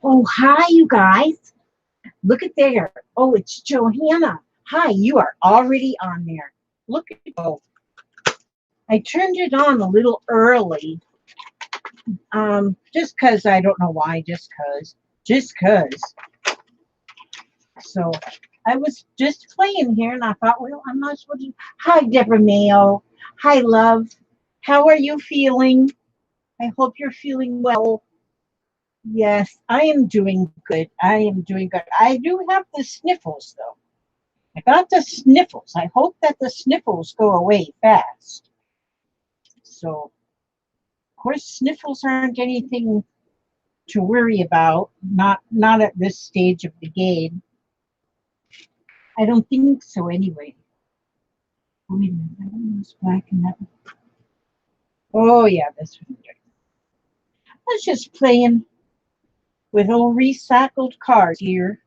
Oh, hi, you guys. Look at there. Oh, it's Johanna. Hi, you are already on there. Look at oh. I turned it on a little early. Just because I don't know why, just because. Just because. So I was just playing here and I thought, well, I'm not supposed to. Hi, Deborah Mayo. Hi, love. How are you feeling? I hope you're feeling well. Yes, I am doing good. I am doing good. I do have the sniffles, though. I got the sniffles. I hope that the sniffles go away fast. So, of course, sniffles aren't anything to worry about. Not at this stage of the game. I don't think so, anyway. Wait a minute. That one was black and that one. Oh, yeah, this one. I was just playing with old recycled cards here.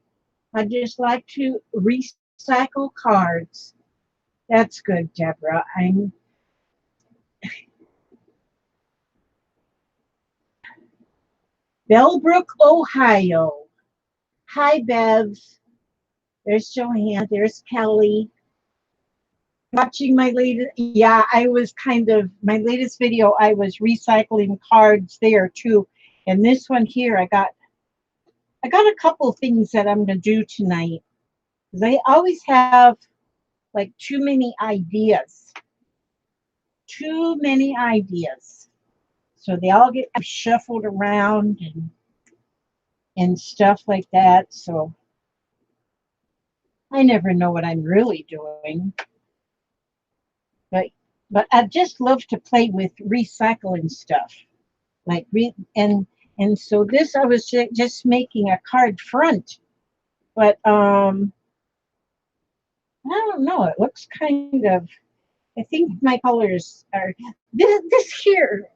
I just like to recycle cards. That's good, Deborah. I'm Bellbrook, Ohio. Hi, Bev. There's Joanne. There's Kelly. Watching my latest, yeah, I was kind of, my latest video, I was recycling cards there too. And this one here, I got a couple things that I'm going to do tonight. Because I always have like too many ideas. Too many ideas. So they all get shuffled around and stuff like that. So I never know what I'm really doing. But I just love to play with recycling stuff. Like and so this I was just making a card front. But I don't know. It looks kind of, I think my colors are this here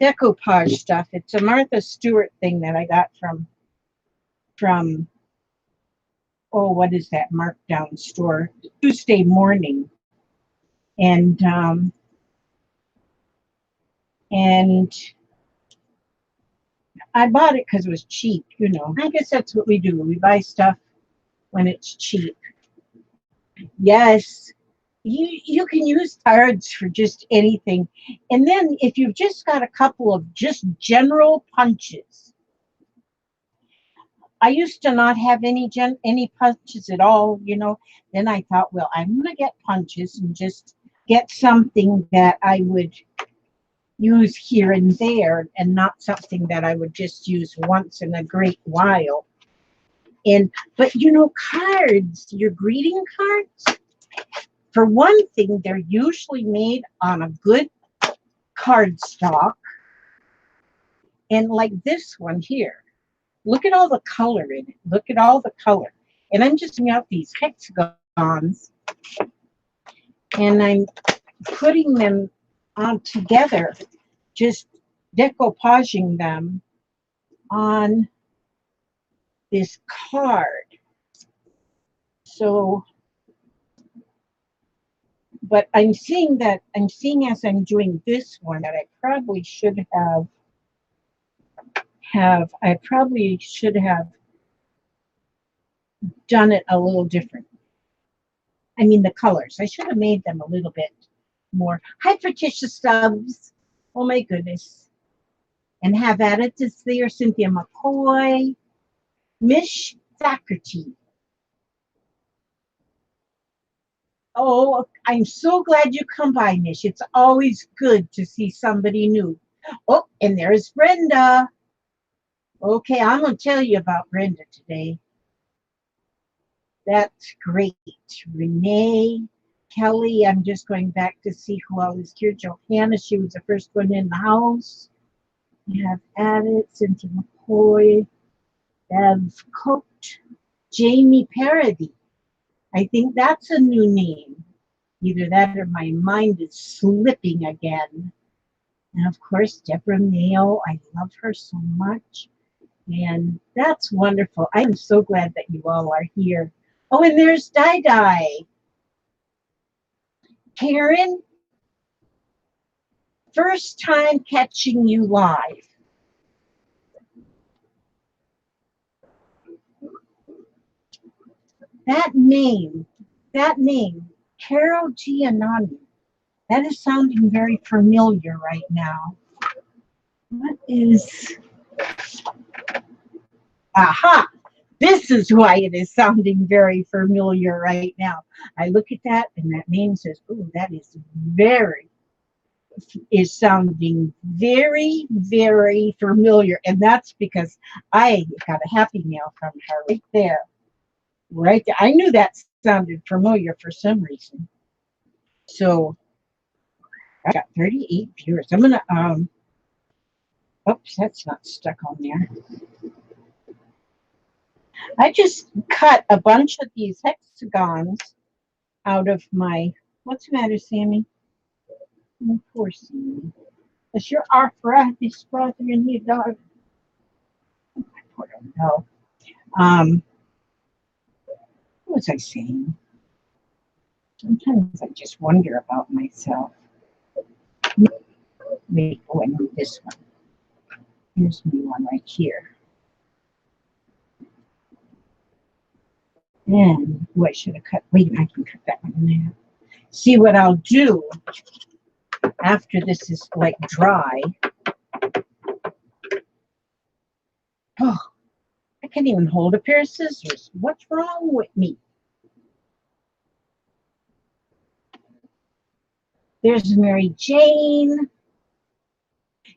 decoupage stuff. It's a Martha Stewart thing that I got from oh, what is that markdown store? Tuesday Morning. And I bought it because it was cheap, you know. I guess that's what we do. We buy stuff when it's cheap. Yes, you can use cards for just anything. And then if you've just got a couple of just general punches. I used to not have any punches at all, you know. Then I thought, well, I'm going to get punches and just get something that I would use here and there and not something that I would just use once in a great while. But you know, cards, your greeting cards, for one thing, they're usually made on a good cardstock. And like this one here, look at all the color in it. Look at all the color. And I'm just putting out these hexagons and I'm putting them on together, just decoupaging them on this card. So, but I'm seeing as I'm doing this one that I probably should have done it a little different. I mean, the colors. I should have made them a little bit more. Hi, Patricia Stubbs. Oh, my goodness. And have at it this there, Cynthia McCoy. Mish Thackerty. Oh, I'm so glad you come by, Mish. It's always good to see somebody new. Oh, and there's Brenda. Okay, I'm going to tell you about Brenda today. That's great. Renee, Kelly, I'm just going back to see who all is here. Johanna, she was the first one in the house. We have Addit, Cynthia McCoy, Bev Coat, Jamie Parody. I think that's a new name. Either that or my mind is slipping again. And of course, Deborah Mayo. I love her so much. And that's wonderful. I'm so glad that you all are here. Oh, and there's Di Di. Karen, first time catching you live. That name, Carol Giannani, that is sounding very familiar right now. What is, aha, this is why it is sounding very familiar right now. I look at that and that name says, oh, that is sounding very, very familiar. And that's because I got a happy mail from her right there. Right there. I knew that sounded familiar for some reason. So I got 38 viewers. I'm gonna oops, that's not stuck on there. I just cut a bunch of these hexagons out of my, what's the matter, Sammy? Oh, poor Sammy. Is your arthritis bothering you, dog? I don't know. What was I saying? Sometimes I just wonder about myself. Maybe go and move this one. Here's me one right here. And I should have cut. Wait, I can cut that one in half. See what I'll do after this is like dry. Oh, I can't even hold a pair of scissors. What's wrong with me? There's Mary Jane.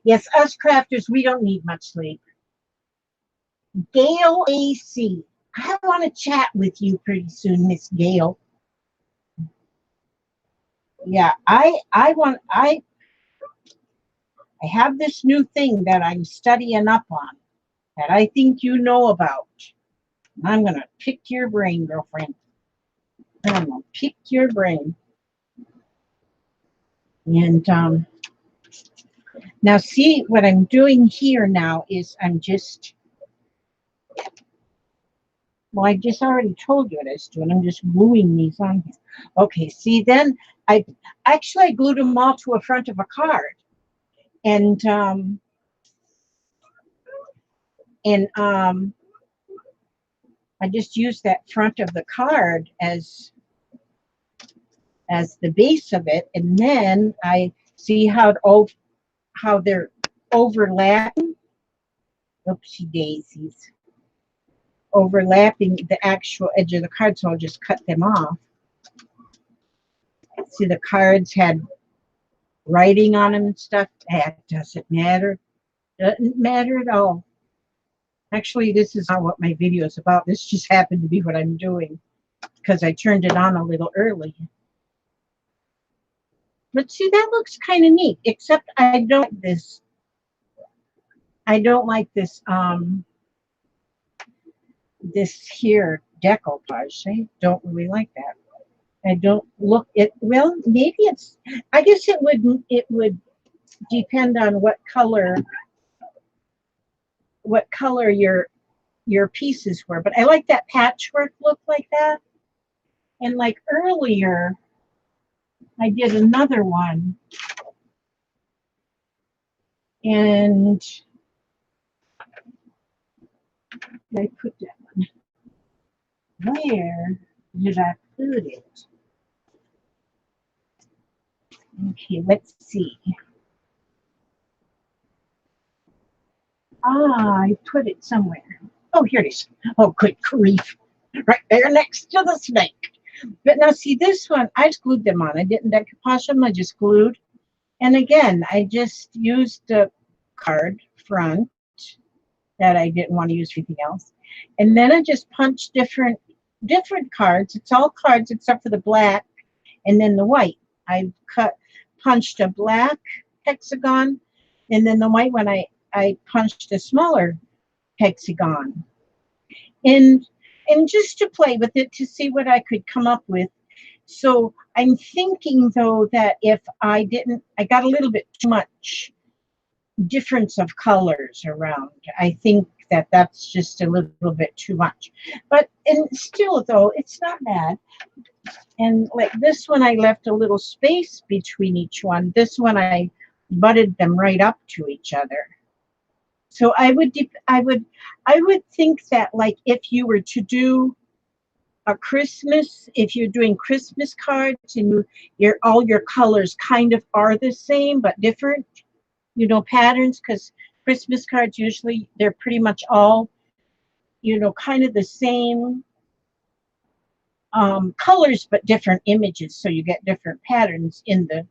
Yes, us crafters, we don't need much sleep. Gail AC. I want to chat with you pretty soon, Miss Gail. Yeah, I have this new thing that I'm studying up on that I think you know about. I'm going to pick your brain, girlfriend. I'm going to pick your brain. And now see what I'm doing here now is I'm just, well, I just already told you what I was doing. I'm just gluing these on here. Okay, see, then I glued them all to a front of a card. And I just used that front of the card as the base of it, and then I see how they're overlapping. Oopsie daisies. Overlapping the actual edge of the card, so I'll just cut them off. See, the cards had writing on them and stuff. That doesn't matter. Doesn't matter at all. Actually, this is not what my video is about. This just happened to be what I'm doing because I turned it on a little early. But see, that looks kind of neat, except I don't like this. I don't like this this here decoupage. I don't really like that. I don't look it well, maybe it's, I guess it would depend on what color your pieces were, but I like that patchwork look like that. And like earlier I did another one, and I put that one. Where did I put it? Okay, let's see. I put it somewhere. Oh, here it is. Oh, good grief. Right there next to the snake. But now see this one, I just glued them on. I didn't decoupage them, I just glued. And again, I just used the card front that I didn't want to use for anything else. And then I just punched different cards. It's all cards except for the black and then the white. I punched a black hexagon, and then the white one I punched a smaller hexagon. And just to play with it to see what I could come up with. So I'm thinking though that if I got a little bit too much difference of colors around. I think that that's just a little bit too much. But and still though, it's not bad. And like this one, I left a little space between each one. This one, I butted them right up to each other. So I would think that like if you were to do a Christmas, if you're doing Christmas cards and all your colors kind of are the same but different, you know, patterns, because Christmas cards usually they're pretty much all, you know, kind of the same colors but different images, so you get different patterns in the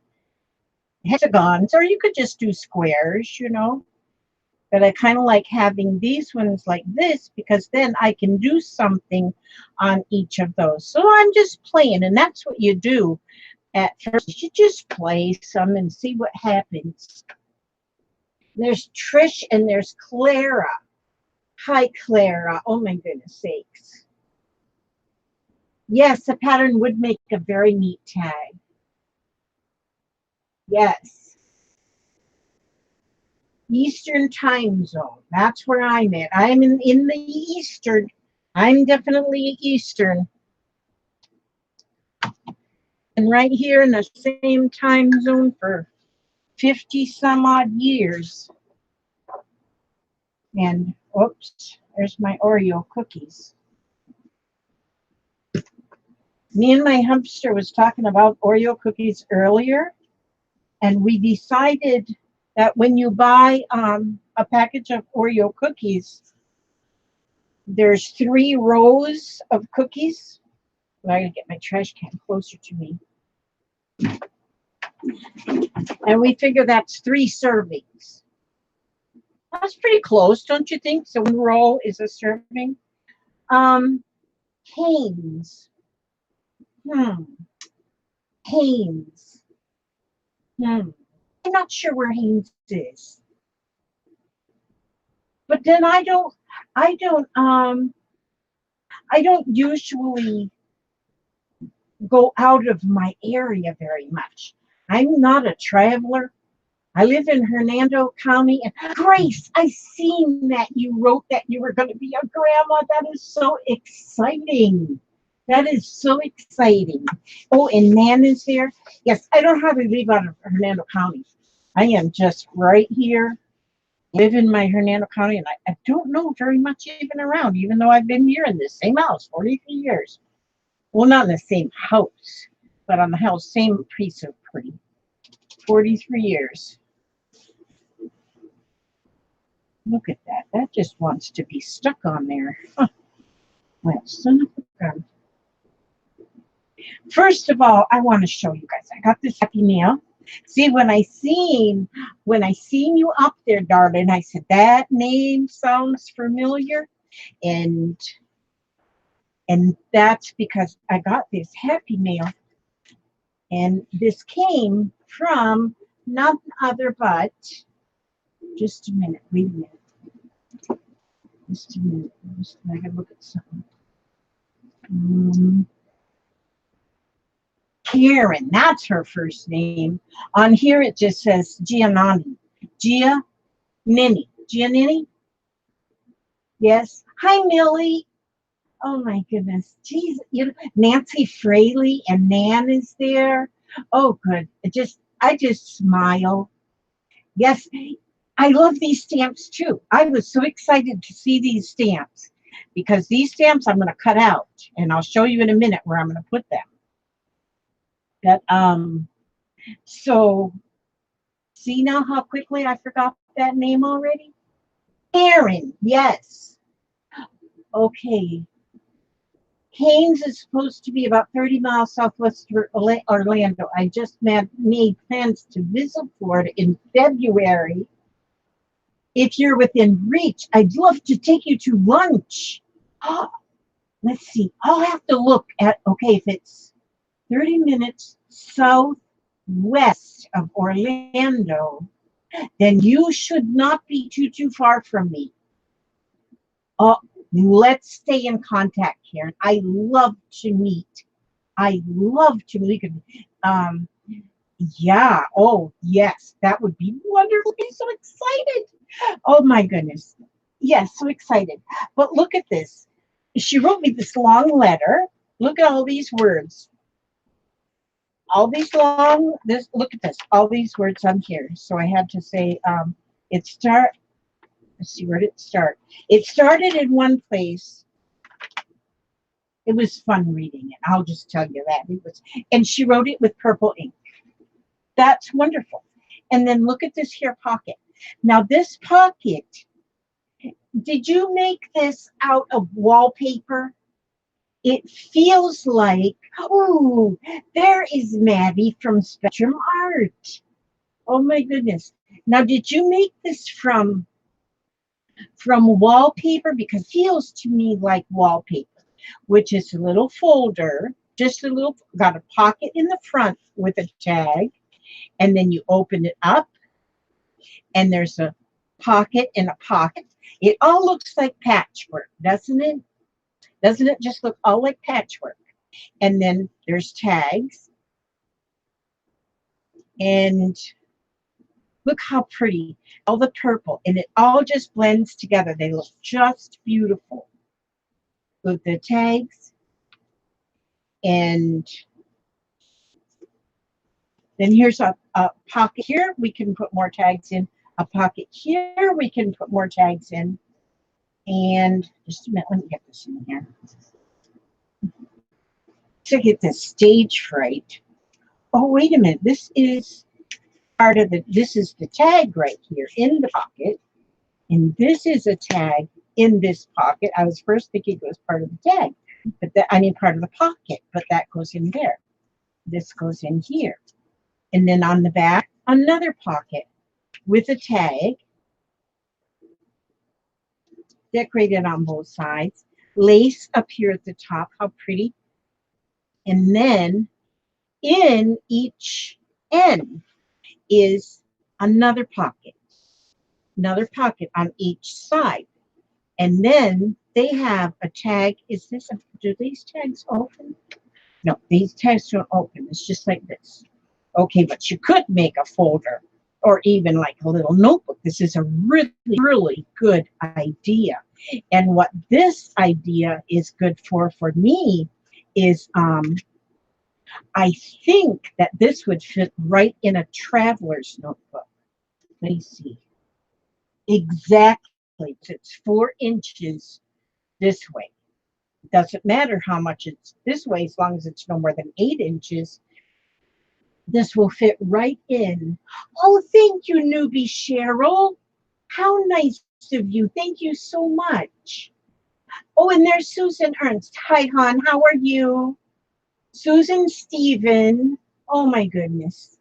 hexagons, or you could just do squares, you know. But I kind of like having these ones like this because then I can do something on each of those. So I'm just playing, and that's what you do at first. You just play some and see what happens. There's Trish and there's Clara. Hi, Clara. Oh my goodness sakes. Yes, the pattern would make a very neat tag. Yes. Eastern time zone. That's where I'm at. I'm in the Eastern. I'm definitely Eastern. And right here in the same time zone for 50 some odd years. And oops, there's my Oreo cookies. Me and my hamster was talking about Oreo cookies earlier, and we decided that when you buy a package of Oreo cookies, there's 3 rows of cookies. Well, I gotta get my trash can closer to me. And we figure that's 3 servings. That's pretty close, don't you think? So 1 roll is a serving. Haynes. Haynes. I'm not sure where Haynes is. But then I don't usually go out of my area very much. I'm not a traveler. I live in Hernando County. And Grace, I seen that you wrote that you were going to be a grandma. That is so exciting. That is so exciting. Oh, and Nan is there. Yes, I don't hardly leave out of Hernando County. I am just right here, live in my Hernando County, and I don't know very much even around, even though I've been here in this same house 43 years. Well, not in the same house, but on the house, same piece of pretty. 43 years. Look at that. That just wants to be stuck on there. Huh. Well, son of a gun. First of all, I want to show you guys. I got this happy meal. See, when I seen you up there, darling, I said that name sounds familiar, and that's because I got this happy meal, and this came from none other but just a minute. Wait a minute. Just a minute. I gotta look at something. Karen, that's her first name. On here it just says Giannini. Giannini? Yes. Hi, Millie. Oh my goodness. Jeez, Nancy Fraley and Nan is there. Oh, good. I just smile. Yes, I love these stamps too. I was so excited to see these stamps because these stamps I'm going to cut out, and I'll show you in a minute where I'm going to put them. But so see now how quickly I forgot that name already? Aaron, yes. Okay. Haynes is supposed to be about 30 miles southwest of Orlando. I just made plans to visit Florida in February. If you're within reach, I'd love to take you to lunch. Let's see. I'll have to look at, okay, if it's 30 minutes southwest of Orlando, then you should not be too far from me. Let's stay in contact, Karen. I love to meet. Yeah. Oh, yes. That would be wonderful. Be so Oh my goodness. Yes, so excited. But look at this. She wrote me this long letter. Look at all these words. All these long, this, look at this, all these words on here. So I had to say, it start, let's see, where did it start? It started in one place. It was fun reading it. I'll just tell you that. It was, and she wrote it with purple ink. That's wonderful. And then look at this here pocket. Now this pocket, did you make this out of wallpaper? It feels like, oh, there is Maddie from Spectrum Art. Oh my goodness. Now, did you make this from wallpaper? Because it feels to me like wallpaper, which is a little folder, just a little, got a pocket in the front with a tag, and then you open it up, and there's a pocket and a pocket. It all looks like patchwork, doesn't it? Doesn't it just look all like patchwork? And then there's tags. And look how pretty. All the purple. And it all just blends together. They look just beautiful. With the tags. And then here's a pocket here. We can put more tags in. A pocket here. We can put more tags in. And just a minute. Let me get this in here. To get the stage fright. Oh, wait a minute. This is part of the, this is the tag right here in the pocket. And this is a tag in this pocket. I was first thinking it was part of the tag, but that, I mean, part of the pocket, but that goes in there. This goes in here. And then on the back, another pocket with a tag, decorated on both sides. Lace up here at the top. How pretty. And then in each end is another pocket on each side. And then they have a tag. Is this, do these tags open? No, these tags don't open. It's just like this. Okay, but you could make a folder or even like a little notebook. This is a really, really good idea. And what this idea is good for me is I think that this would fit right in a traveler's notebook. Let me see. Exactly. It's 4 inches this way. It doesn't matter how much it's this way, as long as it's no more than 8 inches. This will fit right in. Oh, thank you, newbie Cheryl. How nice of you. Thank you so much. Oh, and there's Susan Ernst. Hi, hon. How are you? Susan Stephen. Oh, my goodness.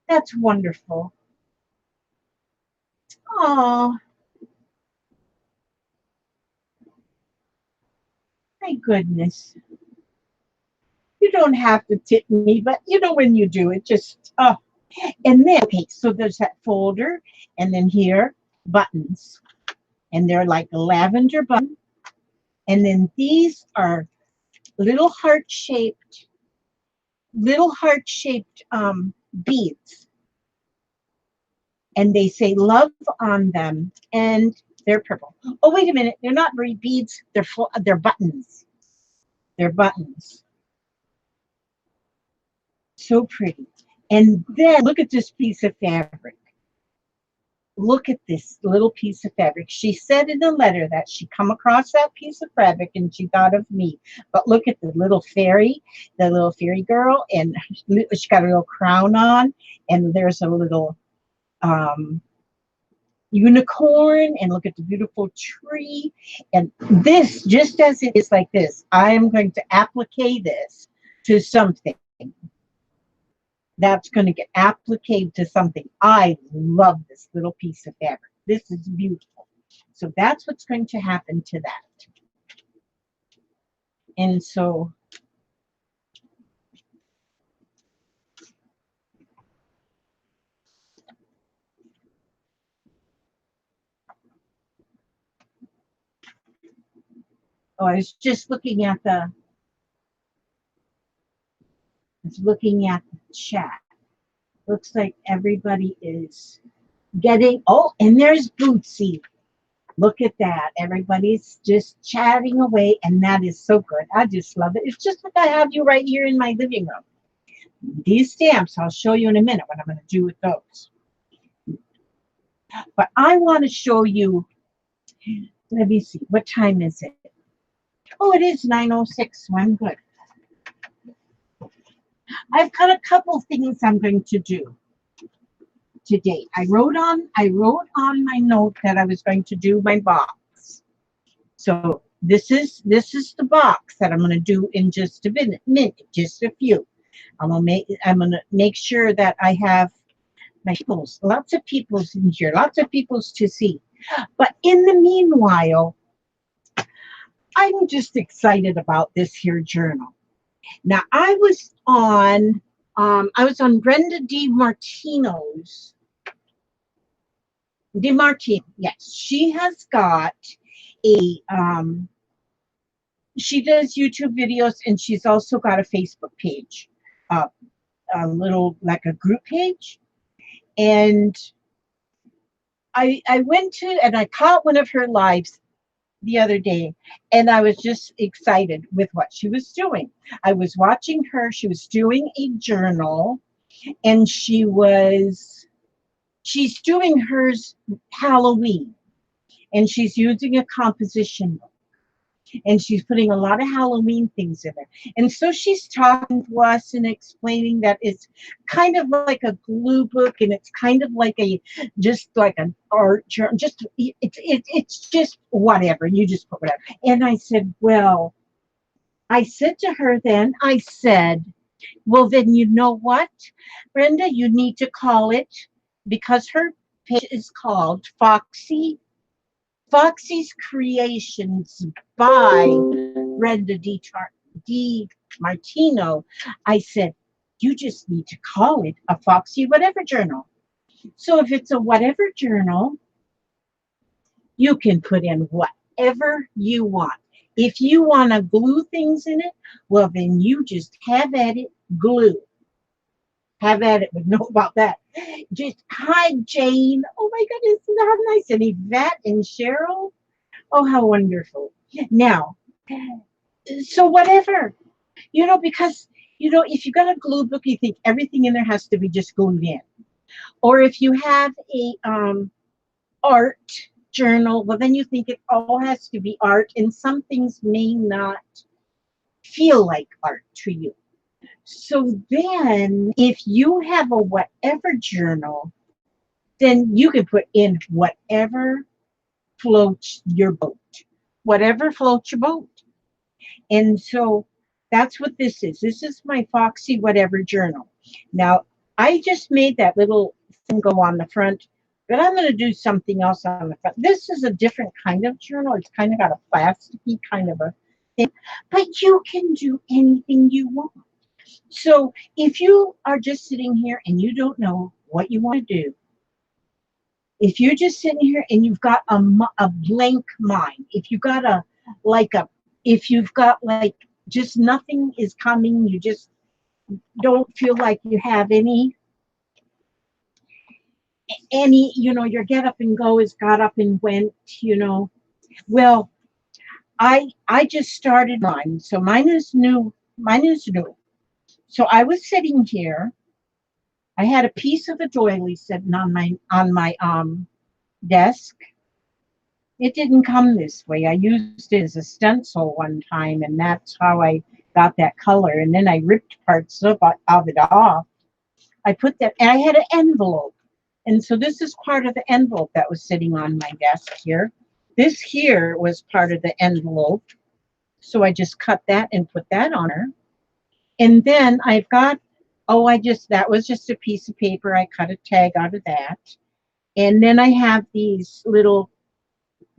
That's wonderful. Oh, my goodness. You don't have to tip me, but you know when you do, it just, oh. And then, okay, so there's that folder, and then here, buttons. And they're like a lavender button. And then these are little heart-shaped beads. And they say love on them, and they're purple. Oh, wait a minute. They're not very beads. They're buttons. They're buttons. So pretty. And then look at this piece of fabric. Look at this little piece of fabric. She said in a letter that she come across that piece of fabric and she thought of me. But look at the little fairy girl, and she got a little crown on, and there's a little unicorn, and look at the beautiful tree. And this, just as it is like this, I am going to applique this to something. That's going to get appliqued to something. I love this little piece of fabric. This is beautiful. So that's what's going to happen to that. And so I was just looking at the chat. Looks like everybody is getting, oh, and there's Bootsy. Look at that. Everybody's just chatting away, and that is so good. I just love it. It's just like I have you right here in my living room. These stamps, I'll show you in a minute what I'm going to do with those. But I want to show you, let me see, what time is it? Oh, it is 9:06, so I'm good. I've got a couple things I'm going to do today. I wrote on my note that I was going to do my box. So this is the box that I'm going to do in just a minute, just a few. I'm gonna make sure that I have my peoples, lots of peoples in here, lots of peoples to see. But in the meanwhile, I'm just excited about this here journal. Now I was on Brenda DiMartino. Yes, she has got a she does YouTube videos, and she's also got a Facebook page, a little like a group page. And I went to and I caught one of her lives the other day, and I was just excited with what she was doing. I was watching her. She was doing a journal, and she's doing hers Halloween, and she's using a composition book, and she's putting a lot of Halloween things in it. And so she's talking to us and explaining that it's kind of like a glue book, and it's kind of like just like an art journal. Just it's just whatever. You just put whatever. And I said, well, I said to her then, I said, well, then you know what, Brenda, you need to call it, because her page is called Foxie's Creations by Brenda D. Martino. I said, you just need to call it a Foxie Whatever Journal. So if it's a whatever journal, you can put in whatever you want. If you want to glue things in it, well, then you just have at it, glue. Have at it, but know about that. Just, hi, Jane. Oh my goodness, how nice. And Yvette and Cheryl. Oh, how wonderful. Now, so whatever, because, if you got a glue book, you think everything in there has to be just glued in. Or if you have a art journal, well, then you think it all has to be art, and some things may not feel like art to you. So then, if you have a whatever journal, then you can put in whatever floats your boat. Whatever floats your boat. And so that's what this is. This is my Foxie Whatever Journal. Now, I just made that little thing go on the front, but I'm going to do something else on the front. This is a different kind of journal. It's kind of got a plasticky kind of a thing, but you can do anything you want. So if you are just sitting here and you don't know what you want to do, if you're just sitting here and you've got a blank mind, if you've got just nothing is coming, you just don't feel like you have any, your get up and go is got up and went, well, I just started mine, so mine is new. So I was sitting here. I had a piece of a doily sitting on my desk. It didn't come this way. I used it as a stencil one time, and that's how I got that color. And then I ripped parts of it off. I put that, and I had an envelope. And so this is part of the envelope that was sitting on my desk here. This here was part of the envelope. So I just cut that and put that on her. And then I've got, that was just a piece of paper. I cut a tag out of that. And then I have these little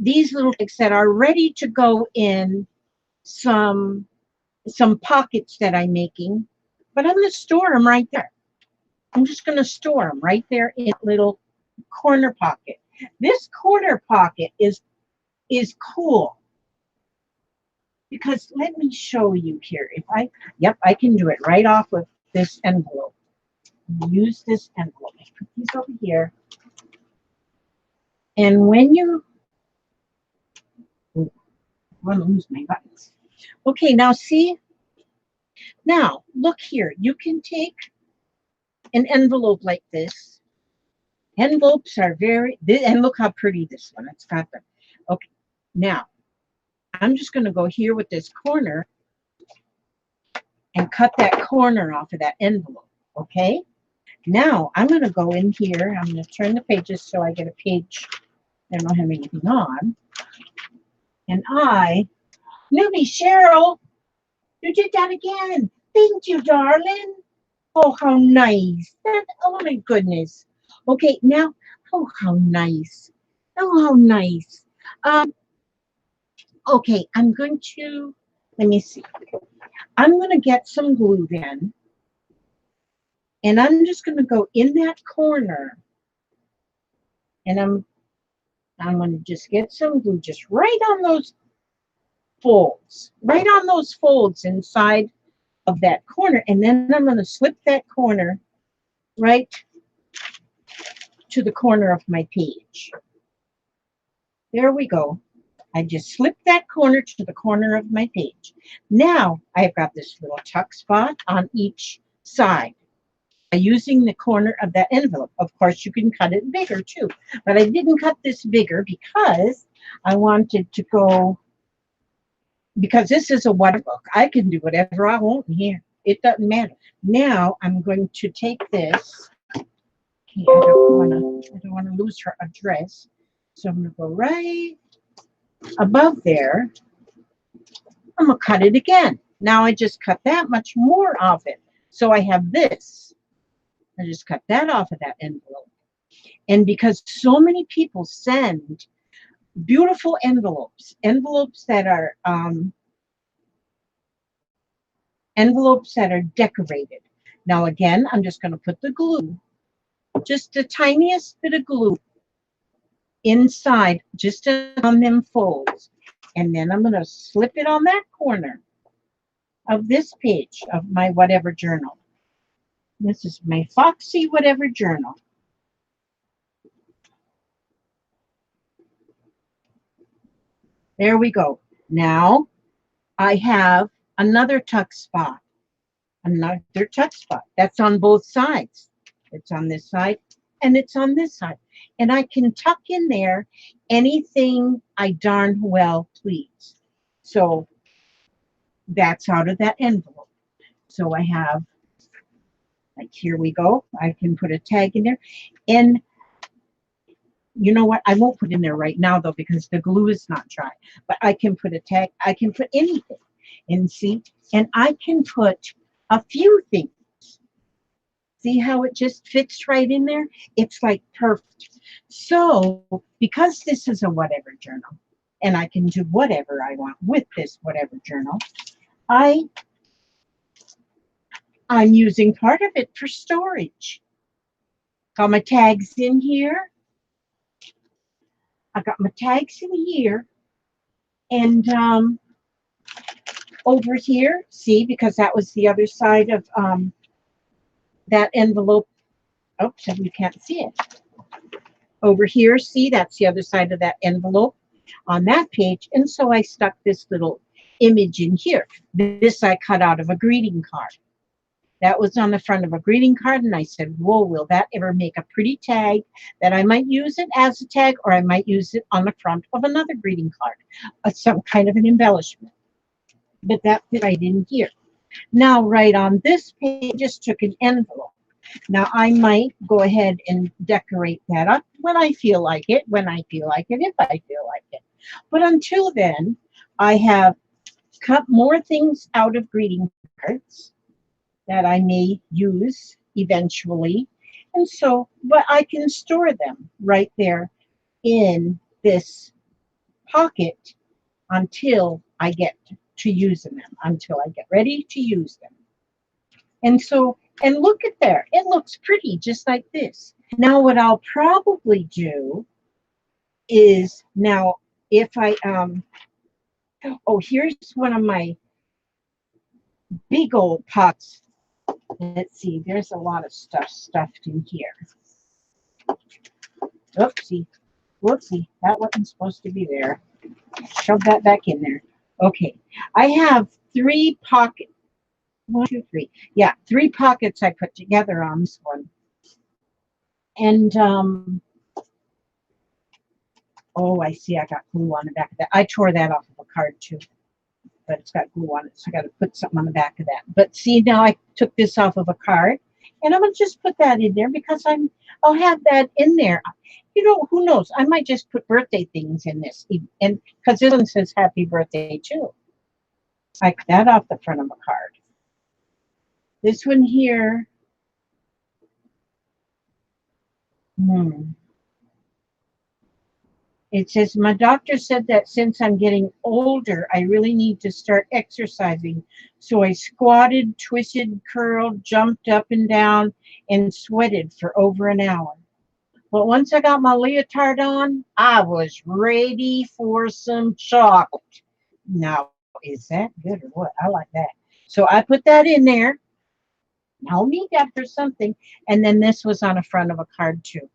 things that are ready to go in some pockets that I'm making. But I'm going to store them right there. I'm just going to store them right there in a little corner pocket. This corner pocket is cool, because let me show you here. I can do it right off with this envelope. Use this envelope. I put these over here. And when you, oh, I want to lose my buttons. Okay, now see, now look here. You can take an envelope like this. Envelopes are and look how pretty this one, it's got them. Okay, now I'm just going to go here with this corner and cut that corner off of that envelope, okay? Now I'm going to go in here. I'm going to turn the pages so I get a page I don't have anything on. And newbie Cheryl, you did that again. Thank you, darling. Oh, how nice. Oh, my goodness. Okay, now, oh, how nice. Oh, how nice. Okay, I'm going to, let me see. I'm going to get some glue then. And I'm just going to go in that corner. And I'm going to just get some glue just right on those folds. Right on those folds inside of that corner. And then I'm going to slip that corner right to the corner of my page. There we go. I just slip that corner to the corner of my page. Now I've got this little tuck spot on each side by using the corner of that envelope. Of course, you can cut it bigger too, but I didn't cut this bigger because I wanted to go, because this is a water book. I can do whatever I want in here. It doesn't matter. Now I'm going to take this. Okay, I don't want to lose her address. So I'm going to go right above there. I'm going to cut it again. Now I just cut that much more off it. So I have this. I just cut that off of that envelope. And because so many people send beautiful envelopes, envelopes that are decorated. Now again, I'm just going to put the glue, just the tiniest bit of glue inside, just on them folds. And then I'm going to slip it on that corner of this page of my Whatever Journal. This is my Foxie Whatever Journal. There we go. Now I have another tuck spot. Another tuck spot. That's on both sides. It's on this side and it's on this side. And I can tuck in there anything I darn well please. So that's out of that envelope. So I have, like, here we go. I can put a tag in there. And you know what? I won't put in there right now, though, because the glue is not dry. But I can put a tag. I can put anything. And see? And I can put a few things. See how it just fits right in there? It's like perfect. So because this is a Whatever Journal, and I can do whatever I want with this Whatever Journal, I'm using part of it for storage. Got my tags in here. I got my tags in here. And over here, see, because that was the other side of that envelope. Oops, you can't see it. Over here, see, that's the other side of that envelope on that page. And so I stuck this little image in here. This I cut out of a greeting card. That was on the front of a greeting card, and I said, whoa, will that ever make a pretty tag that I might use it as a tag, or I might use it on the front of another greeting card, some kind of an embellishment. But that fit right in here. Now, right on this page, I just took an envelope. Now, I might go ahead and decorate that up when I feel like it, if I feel like it. But until then, I have cut more things out of greeting cards that I may use eventually. And so, but I can store them right there in this pocket until I get to using them, until I get ready to use them. And so, and look at there, it looks pretty just like this. Now what I'll probably do is, now if I, oh, here's one of my big old pots. Let's see, there's a lot of stuff stuffed in here. Oopsie. Whoopsie, that wasn't supposed to be there. Shove that back in there. Okay, I have 3 pockets. 1, 2, 3. Yeah, 3 pockets I put together on this one. And, oh, I see I got glue on the back of that. I tore that off of a card too, but it's got glue on it, so I got to put something on the back of that. But see, now I took this off of a card, and I'm going to just put that in there because I'll have that in there. You know, who knows? I might just put birthday things in this, and because this one says happy birthday too. I cut that off the front of a card. This one here. It says, my doctor said that since I'm getting older, I really need to start exercising. So I squatted, twisted, curled, jumped up and down, and sweated for over an hour. But once I got my leotard on, I was ready for some chocolate. Now, is that good or what? I like that. So I put that in there. I'll need that for something. And then this was on the front of a card too.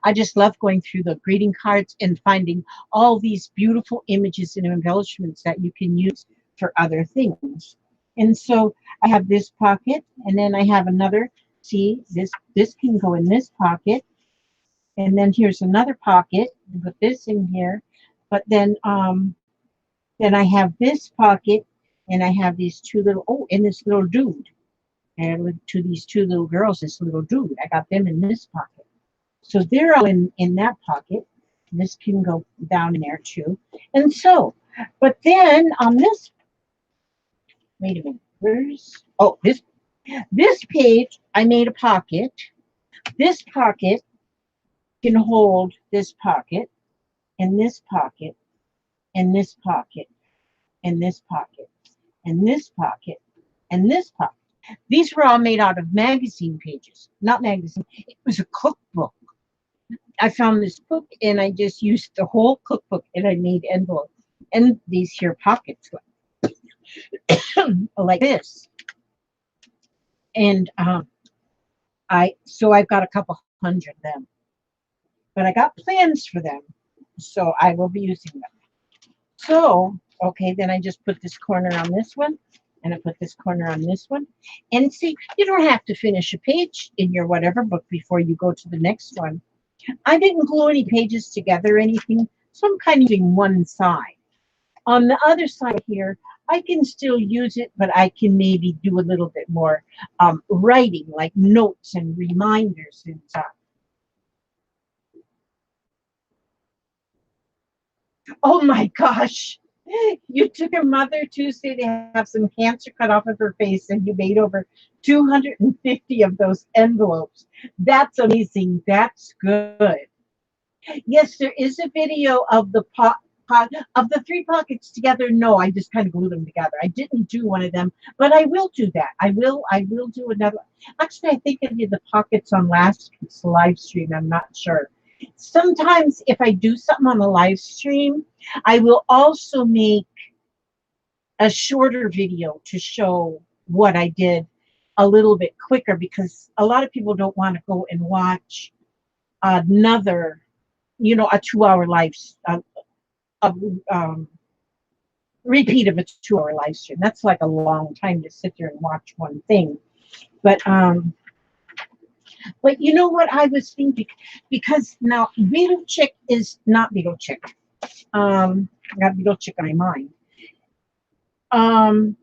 I just love going through the greeting cards and finding all these beautiful images and embellishments that you can use for other things. And so I have this pocket, and then I have another. See, this can go in this pocket, and then here's another pocket. Put this in here, but then I have this pocket, and I have these 2 little. Oh, and this little dude. And to these 2 little girls, this little dude. I got them in this pocket. So they're all in that pocket. This can go down in there too. And so, but then on this, wait a minute, this page, I made a pocket. This pocket can hold this pocket, and this pocket, and this pocket, and this pocket, and this pocket, and this pocket. These were all made out of magazine pages, not magazine. It was a cookbook. I found this book and I just used the whole cookbook and I made envelopes and these here pockets like this. And I've got a couple hundred of them, but I got plans for them, so I will be using them. So, okay, then I just put this corner on this one, and I put this corner on this one. And see, you don't have to finish a page in your whatever book before you go to the next one. I didn't glue any pages together or anything, so I'm kind of using one side. On the other side here, I can still use it, but I can maybe do a little bit more writing, like notes and reminders and stuff. Oh my gosh. You took your mother Tuesday to have some cancer cut off of her face and you made over 250 of those envelopes. That's amazing. That's good. Yes, there is a video of the of the 3 pockets together. No, I just kind of glued them together. I didn't do one of them, but I will do that. I will do another. Actually, I think I did the pockets on last week's live stream. I'm not sure. Sometimes if I do something on the live stream, I will also make a shorter video to show what I did a little bit quicker, because a lot of people don't want to go and watch another, you know, a 2-hour live repeat of a 2-hour live stream. That's like a long time to sit there and watch one thing. But you know what I was thinking? Because now Beetle Chick is not Beetle Chick. I got Beetle Chick on my mind.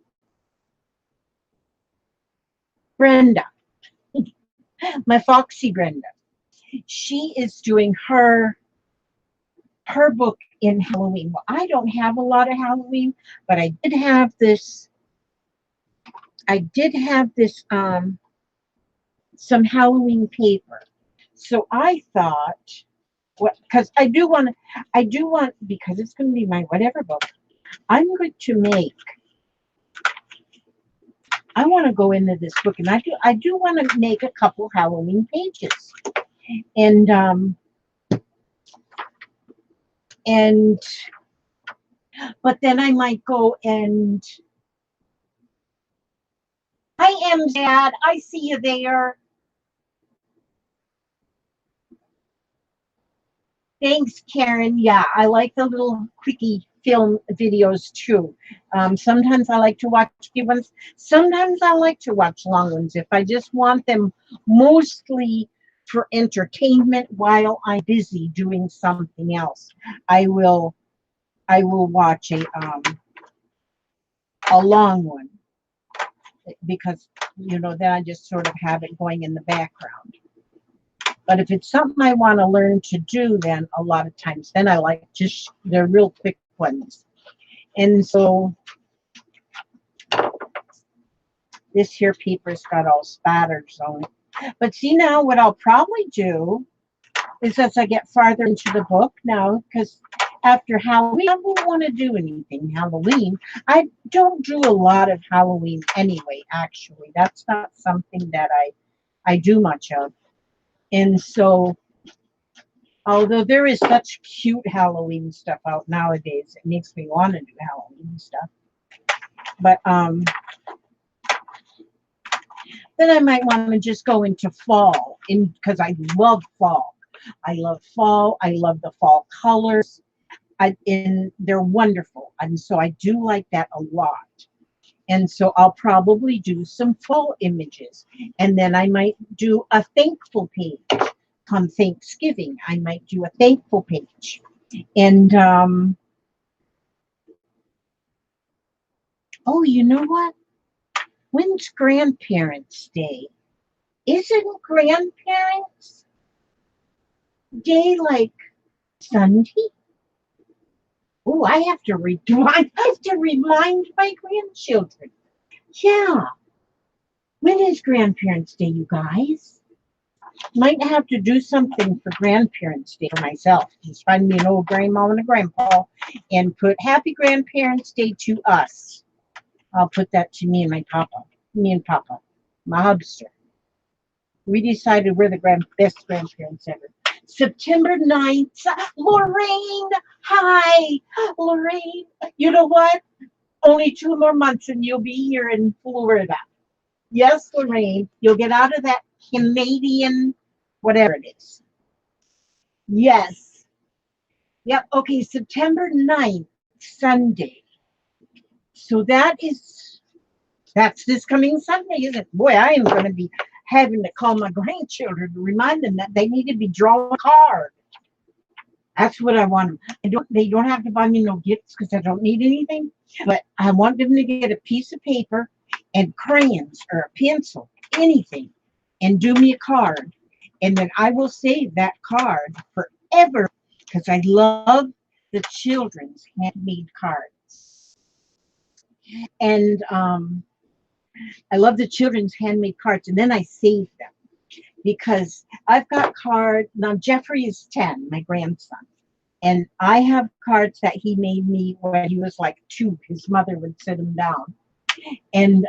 Brenda, my Foxie Brenda. She is doing her book in Halloween. Well, I don't have a lot of Halloween, but I did have this. Some Halloween paper. So I thought, because I do want, because it's going to be my whatever book, I'm going to make, I want to go into this book, and I do want to make a couple Halloween pages. But then I might go and, I am Dad, I see you there. Thanks, Karen. Yeah, I like the little quickie film videos too. Sometimes I like to watch few ones. Sometimes I like to watch long ones if I just want them mostly for entertainment while I'm busy doing something else. I will watch a long one because then I just sort of have it going in the background. But if it's something I want to learn to do, then a lot of times, then I like just the real quick ones. And so this here paper's got all spatters on it. But see now what I'll probably do is as I get farther into the book now, because after Halloween, I don't want to do anything Halloween. I don't do a lot of Halloween anyway, actually. That's not something that I do much of. And so, although there is such cute Halloween stuff out nowadays, it makes me want to do Halloween stuff. But then I might want to just go into fall, because I love fall. I love fall. I love the fall colors. They're wonderful. And so I do like that a lot. And so I'll probably do some fall images. And then I might do a thankful page. Come Thanksgiving, I might do a thankful page. And oh, you know what? When's Grandparents' Day? Isn't Grandparents' Day like Sunday? Oh, I have to remind my grandchildren. Yeah. When is Grandparents' Day, you guys? Might have to do something for Grandparents' Day for myself. Just find me an old grandma and a grandpa and put Happy Grandparents' Day to us. I'll put that to me and my papa. Me and Papa, my hubster. We decided we're the best grandparents ever. September 9th. Lorraine, hi. Lorraine, you know what? Only 2 more months and you'll be here in Florida. Yes, Lorraine, you'll get out of that Canadian, whatever it is. Yes. Yep. Okay. September 9th, Sunday. So that's this coming Sunday, isn't it? Boy, I am going to be having to call my grandchildren to remind them that they need to be drawing a card. That's what I want them. They don't have to buy me no gifts because I don't need anything. But I want them to get a piece of paper and crayons or a pencil, anything, and do me a card. And then I will save that card forever because I love the children's handmade cards. And I love the children's handmade cards. And then I save them because I've got cards. Now, Jeffrey is 10, my grandson. And I have cards that he made me when he was like 2. His mother would sit him down. And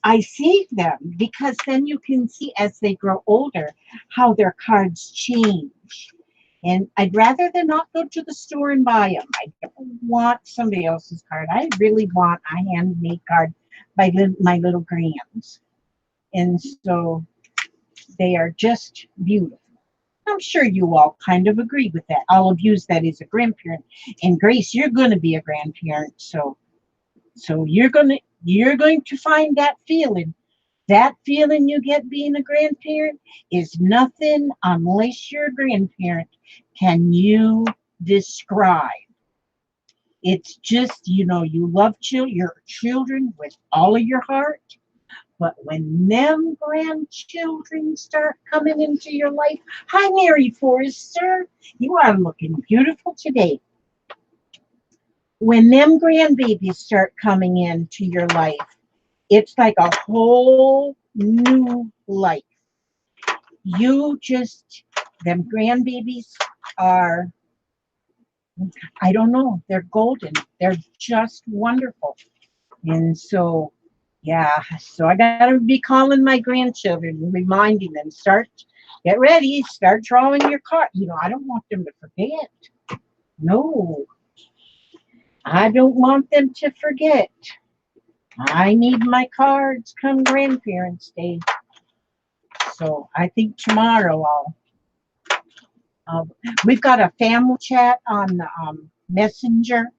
I save them because then you can see as they grow older how their cards change. And I'd rather than not go to the store and buy them. I don't want somebody else's card. I really want a handmade card by my little grands. And so they are just beautiful. I'm sure you all kind of agree with that. All of you that is a grandparent. And Grace, you're going to be a grandparent. So you're going to find that feeling. That feeling you get being a grandparent is nothing unless you're a grandparent can you describe. It's just, you love your children with all of your heart. But when them grandchildren start coming into your life, hi, Mary Forrester, you are looking beautiful today. When them grandbabies start coming into your life, it's like a whole new life. Them grandbabies are, I don't know, they're golden. They're just wonderful. And so, yeah, so I got to be calling my grandchildren and reminding them, get ready, start drawing your card. I don't want them to forget. No, I don't want them to forget. I need my cards come Grandparents' Day. So I think tomorrow we've got a family chat on the Messenger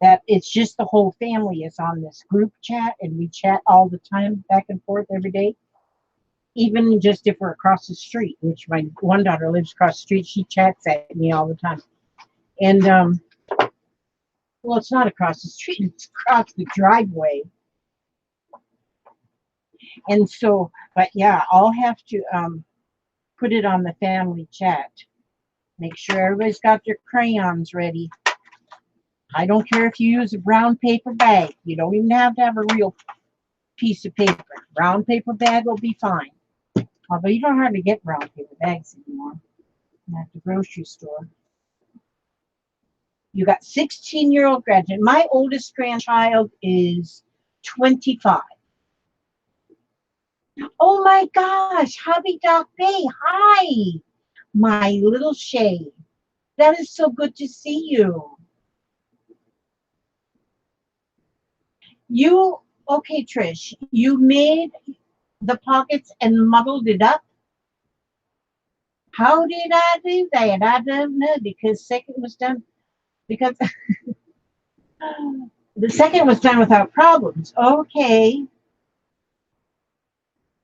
that it's just the whole family is on this group chat, and we chat all the time back and forth every day. Even just if we're across the street, which my one daughter lives across the street, she chats at me all the time. And well, it's not across the street, it's across the driveway. And so, but yeah, I'll have to put it on the family chat. Make sure everybody's got their crayons ready. I don't care if you use a brown paper bag. You don't even have to have a real piece of paper. Brown paper bag will be fine. Although you don't hardly get brown paper bags anymore at the grocery store. You got 16-year-old grandchild. My oldest grandchild is 25. Oh my gosh, Hubby Doc Bay, hi, my little Shay. That is so good to see you. Okay, Trish, you made the pockets and muddled it up. How did I do that? I don't know, because second was done, because the second was done without problems. Okay.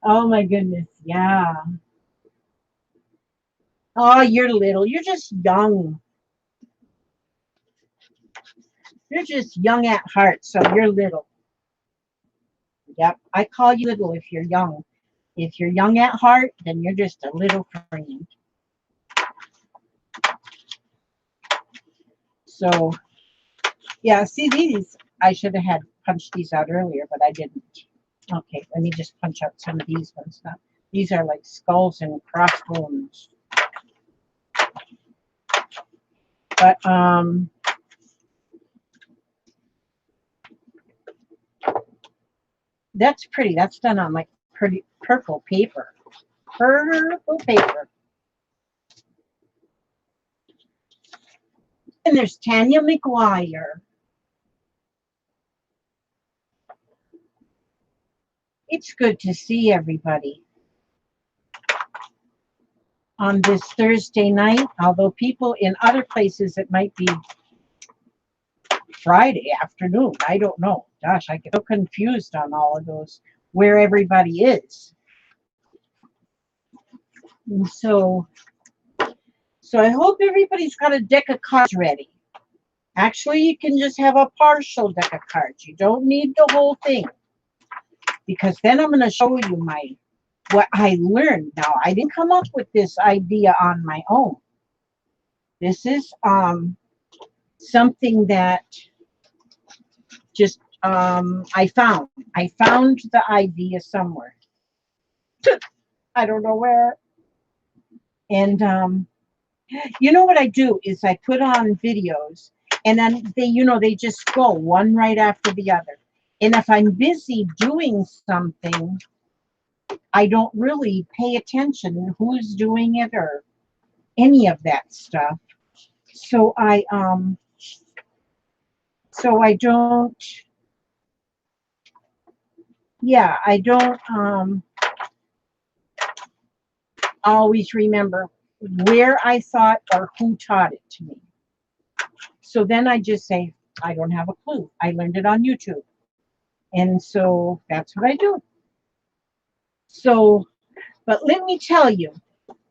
Oh my goodness, yeah. Oh, you're little. You're just young. You're just young at heart, so you're little. Yep, I call you little if you're young. If you're young at heart, then you're just a little friend. So, yeah, see these, I should have had punched these out earlier, but I didn't. Okay, let me just punch out some of these ones now. These are like skulls and crossbones. But, that's pretty. That's done on like pretty purple paper. Purple paper. And there's Tanya McGuire. It's good to see everybody on this Thursday night, although people in other places it might be Friday afternoon. I don't know. Gosh, I get so confused on all of those, where everybody is. And so I hope everybody's got a deck of cards ready. Actually, you can just have a partial deck of cards. You don't need the whole thing. Because then I'm going to show you what I learned. Now, I didn't come up with this idea on my own. This is something that just I found. I found the idea somewhere. I don't know where. And you know what I do is I put on videos, and then they just go one right after the other. And if I'm busy doing something, I don't really pay attention who's doing it or any of that stuff. So I don't, yeah, I don't always remember where I thought or who taught it to me. So then I just say, I don't have a clue. I learned it on YouTube. And so that's what I do. So, but let me tell you,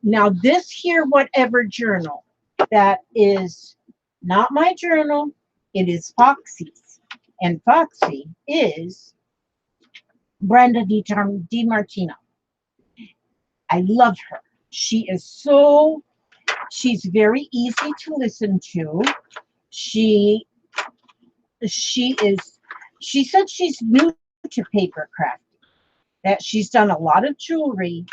now this here Whatever Journal, that is not my journal, it is Foxie's. And Foxie is Brenda DiMartino. I love her. She's very easy to listen to. She said she's new to paper crafting, that she's done a lot of jewelry,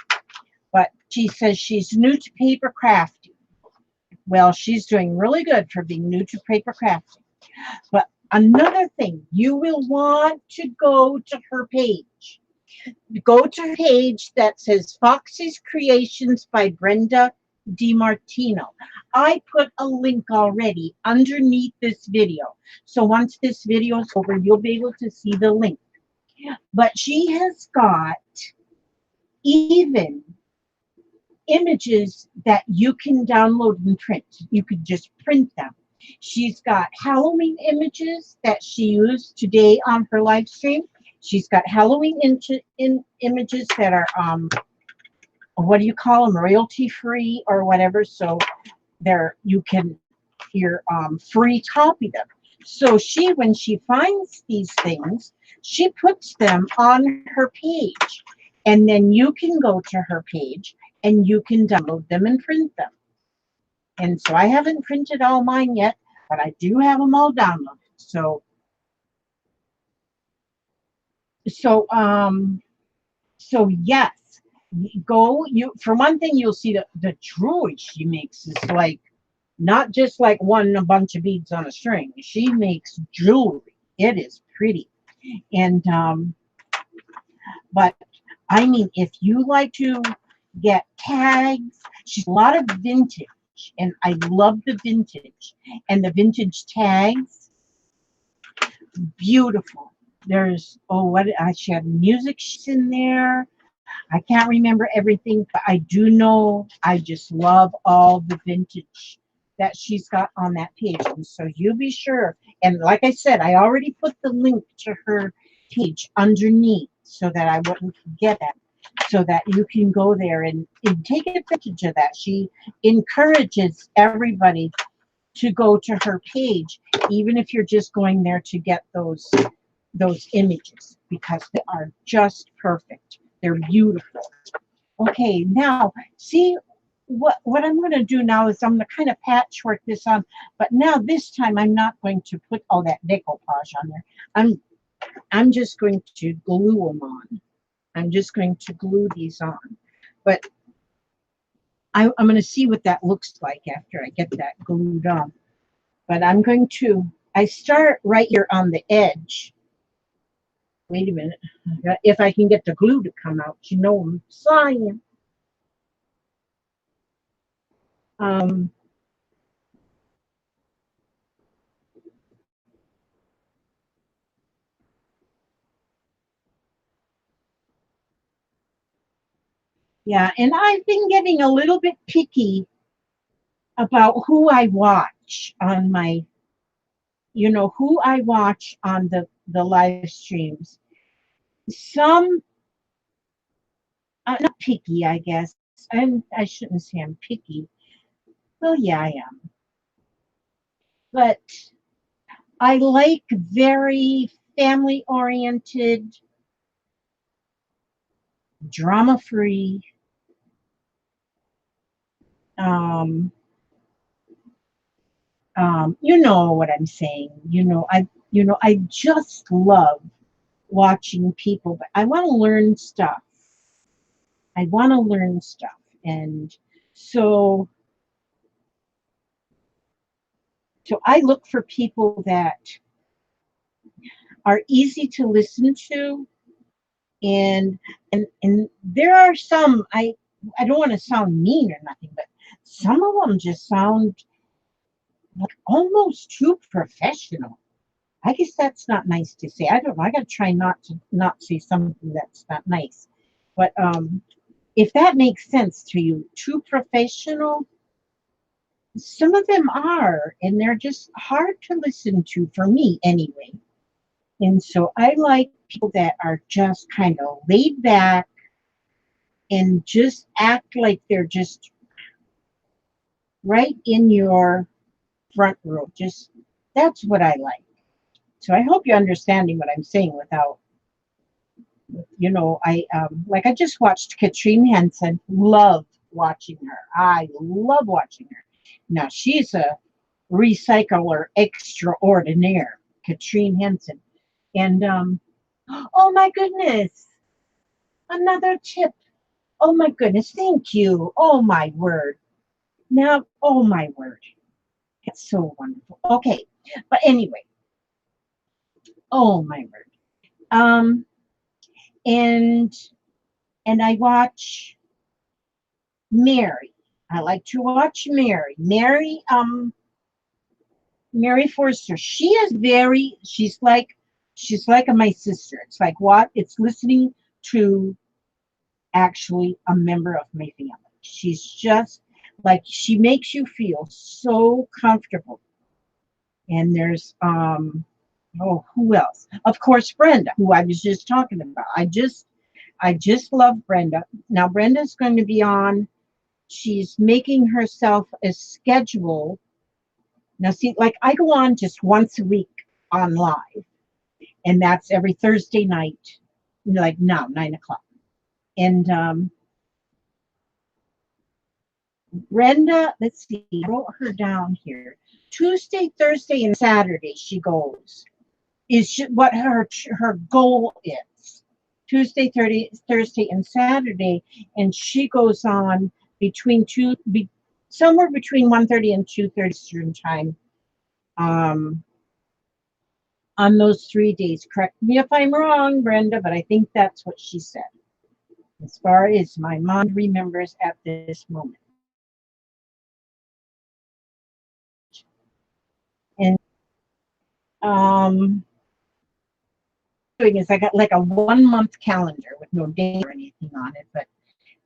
but she says she's new to paper crafting. Well, she's doing really good for being new to paper crafting. But another thing, you will want to go to her page. Go to her page that says Foxie's Creations by Brenda DiMartino. I put a link already underneath this video. So once this video is over, you'll be able to see the link. But she has got even images that you can download and print. You could just print them. She's got Halloween images that she used today on her live stream. She's got Halloween images that are what do you call them, royalty free or whatever. So you can free copy them. So when she finds these things, she puts them on her page, and then you can go to her page and you can download them and print them. And so I haven't printed all mine yet, but I do have them all downloaded. So yes, for one thing, you'll see the jewelry she makes is like not just like a bunch of beads on a string. She makes jewelry. It is pretty. And but I mean, if you like to get tags, she's a lot of vintage, and I love the vintage and the vintage tags. Beautiful. There's she had music in there. I can't remember everything, but I do know I just love all the vintage that she's got on that page. And so you be sure. And like I said, I already put the link to her page underneath so that I wouldn't forget that, so that you can go there and take advantage of that. She encourages everybody to go to her page, even if you're just going there to get those images, because they are just perfect. They're beautiful. Okay, now see what I'm going to do now is I'm going to kind of patchwork this on, but now this time I'm not going to put all that decoupage on there. I'm just going to glue them on. I'm just going to glue these on, but I'm going to see what that looks like after I get that glued on. But I start right here on the edge. Wait a minute. If I can get the glue to come out, you know I'm trying. Yeah, and I've been getting a little bit picky about who I watch on who I watch on the live streams. Some, not picky, I guess. I shouldn't say I'm picky. Well, yeah, I am. But I like very family-oriented, drama-free, you know what I'm saying. I just love watching people, but I want to learn stuff. And so I look for people that are easy to listen to, and there are some, I don't want to sound mean or nothing, but some of them just sound like almost too professional. I guess that's not nice to say. I don't know. I got to try not say something that's not nice. But if that makes sense to you, too professional, some of them are, and they're just hard to listen to for me anyway. And so I like people that are just kind of laid back and just act like they're just right in your front row. Just that's what I like. So I hope you're understanding what I'm saying without, I just watched Katrine Henson. Love watching her. I love watching her. Now she's a recycler extraordinaire, Katrine Henson. And oh my goodness, another tip. Oh my goodness, thank you. Oh my word. Now, oh my word. It's so wonderful. Okay, but anyway, oh my word. And I watch Mary. I like to watch Mary. Mary Forster. She's like my sister. It's like it's listening to actually a member of my family. She's just like, she makes you feel so comfortable. And there's oh, who else? Of course, Brenda, who I was just talking about. I just love Brenda. Now Brenda's going to be on. She's making herself a schedule. Now see, like I go on just once a week on live, and that's every Thursday night, like now, 9 o'clock. And Brenda, let's see, I wrote her down here. Tuesday, Thursday, and Saturday she goes. What her goal is. Tuesday, Thursday, and Saturday, and she goes on somewhere between 1:30 and 2:30 Eastern time. On those 3 days. Correct me if I'm wrong, Brenda, but I think that's what she said. As far as my mind remembers at this moment. And doing is I got like a 1 month calendar with no date or anything on it, but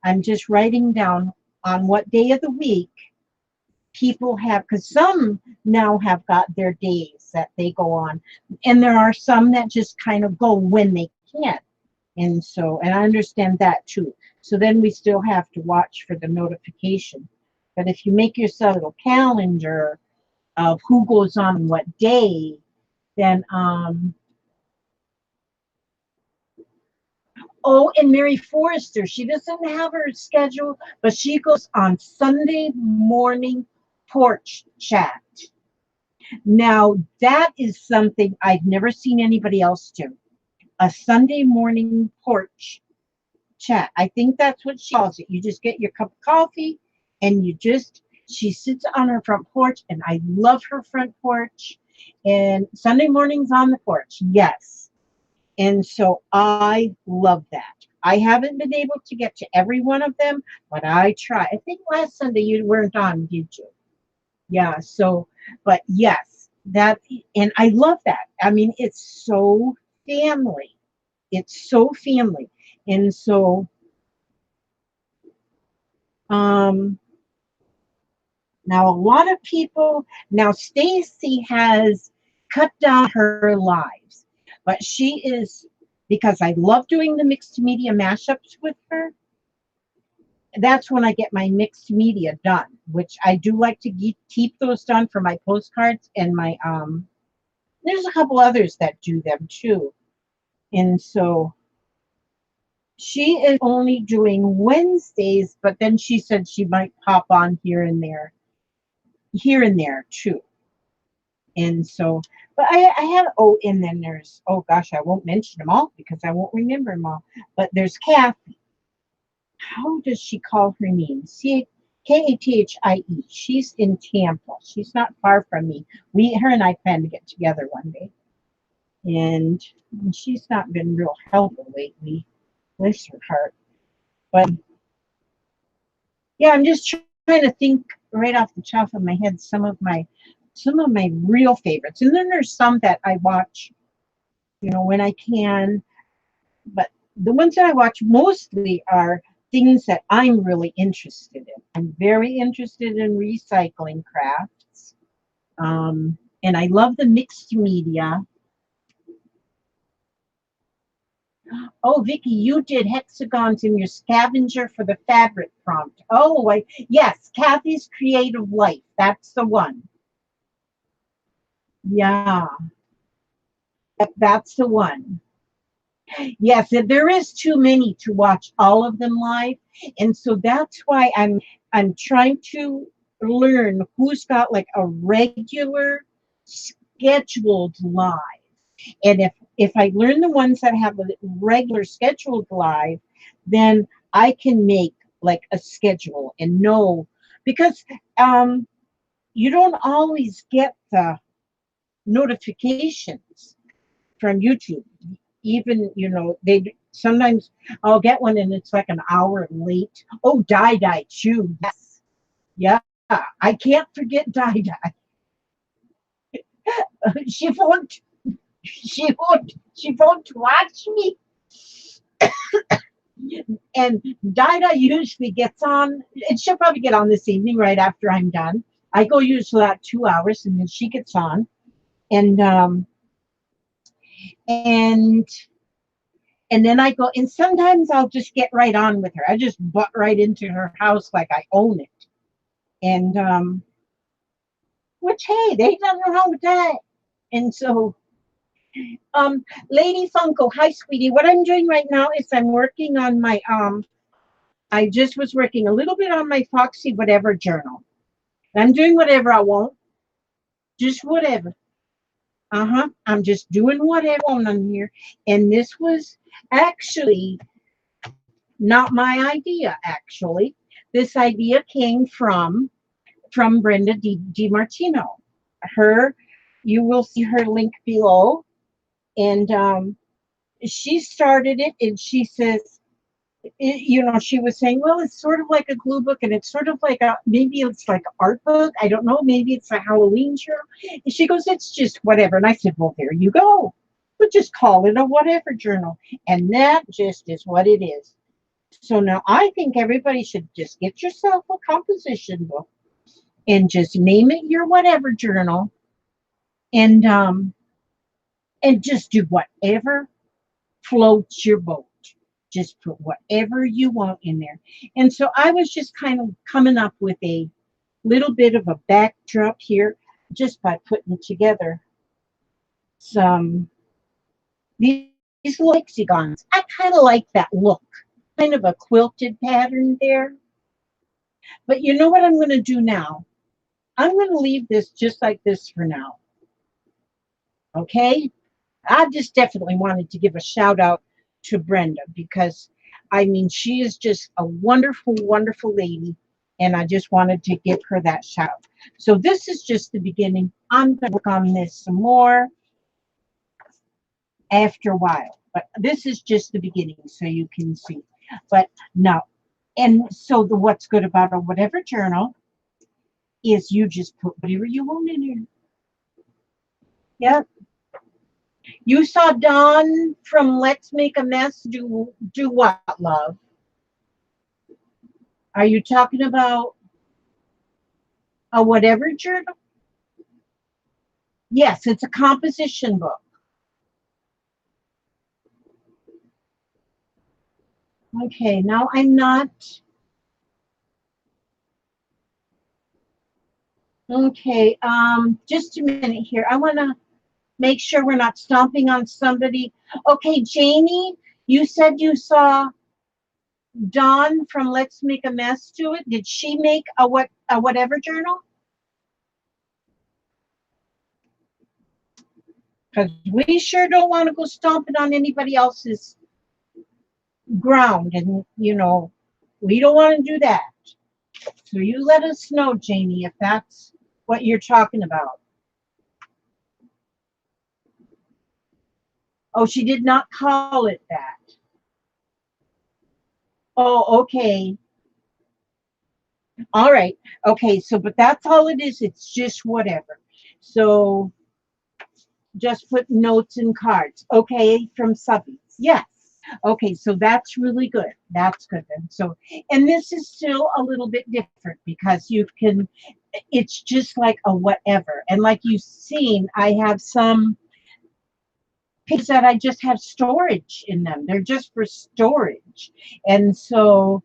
I'm just writing down on what day of the week people have, because some now have got their days that they go on, and there are some that just kind of go when they can. And so, and I understand that too. So then we still have to watch for the notification. But if you make yourself a little calendar of who goes on what day, then oh, and Mary Forrester, she doesn't have her schedule, but she goes on Sunday morning porch chat. Now, that is something I've never seen anybody else do. A Sunday morning porch chat. I think that's what she calls it. You just get your cup of coffee and she sits on her front porch, and I love her front porch. And Sunday mornings on the porch, yes. And so I love that. I haven't been able to get to every one of them, but I try. I think last Sunday you weren't on, did you? Yeah, so, but yes, and I love that. I mean, it's so family. It's so family. And so, now a lot of people, now Stacy has cut down her lives, but because I love doing the mixed media mashups with her, that's when I get my mixed media done, which I do like to keep those done for my postcards and my there's a couple others that do them too. And so she is only doing Wednesdays, but then she said she might pop on here and there too. And so, but I have, oh, and then there's, oh gosh, I won't mention them all because I won't remember them all. But there's Kathy. How does she call her name? Kathie. She's in Tampa. She's not far from me. Her and I plan to get together one day. And she's not been real helpful lately. Bless her heart. But yeah, I'm just trying to think right off the top of my head some of my real favorites. And then there's some that I watch, when I can. But the ones that I watch mostly are things that I'm really interested in. I'm very interested in recycling crafts. And I love the mixed media. Oh, Vicki, you did hexagons in your scavenger for the fabric prompt. Oh, yes, Kathy's Creative Life. That's the one. Yeah, that's the one. Yes, there is too many to watch all of them live, and so that's why I'm trying to learn who's got like a regular scheduled live. And if I learn the ones that have a regular scheduled live, then I can make like a schedule and know, because you don't always get the notifications from YouTube. Even, they sometimes I'll get one and it's like an hour late. Oh, Die too. Yes. Yeah. I can't forget Die. She won't watch me. And Dinah usually gets on, and she'll probably get on this evening right after I'm done. I go usually about 2 hours, and then she gets on, and and and then I go, and sometimes I'll just get right on with her. I just butt right into her house like I own it, and which hey, there ain't nothing wrong with that. And so, Lady Funko, hi sweetie. What I'm doing right now is I'm working on my I just was working a little bit on my Foxie Whatever Journal. I'm doing whatever I want, just whatever. I'm just doing whatever I want on here. And this was actually not my idea. Actually, this idea came from Brenda DiMartino. Her, you will see her link below, and she started it, and she says, she was saying, well, it's sort of like a glue book, and it's sort of like maybe it's like an art book. I don't know. Maybe it's a Halloween journal. And she goes, it's just whatever. And I said, well, there you go. But just call it a whatever journal. And that just is what it is. So now I think everybody should just get yourself a composition book and just name it your whatever journal, and just do whatever floats your boat. Just put whatever you want in there. And so I was just kind of coming up with a little bit of a backdrop here just by putting together some these little hexagons. I kind of like that look, kind of a quilted pattern there. But you know what I'm going to do now? I'm going to leave this just like this for now. Okay? I just definitely wanted to give a shout out to Brenda, because I mean, she is just a wonderful, wonderful lady, and I just wanted to give her that shout out. So this is just the beginning. I'm going to work on this some more after a while, but this is just the beginning, so you can see. But no, and so what's good about a whatever journal is you just put whatever you want in here. Yep. You saw Dawn from Let's Make a Mess do what, love? Are you talking about a whatever journal? Yes, it's a composition book. Okay, now I'm not. Okay, just a minute here. I want to make sure we're not stomping on somebody. Okay, Jamie, you said you saw Dawn from Let's Make a Mess do it. Did she make a whatever journal? Because we sure don't want to go stomping on anybody else's ground, and we don't want to do that. So you let us know, Jamie, if that's what you're talking about. Oh, she did not call it that. Oh, okay. All right. Okay, so but that's all it is. It's just whatever. So just put notes and cards. Okay, from subbies. Yes. Okay, so that's really good. That's good then. So, and this is still a little bit different because it's just like a whatever. And like you've seen, I have some pages that I just have storage in them. They're just for storage. And so,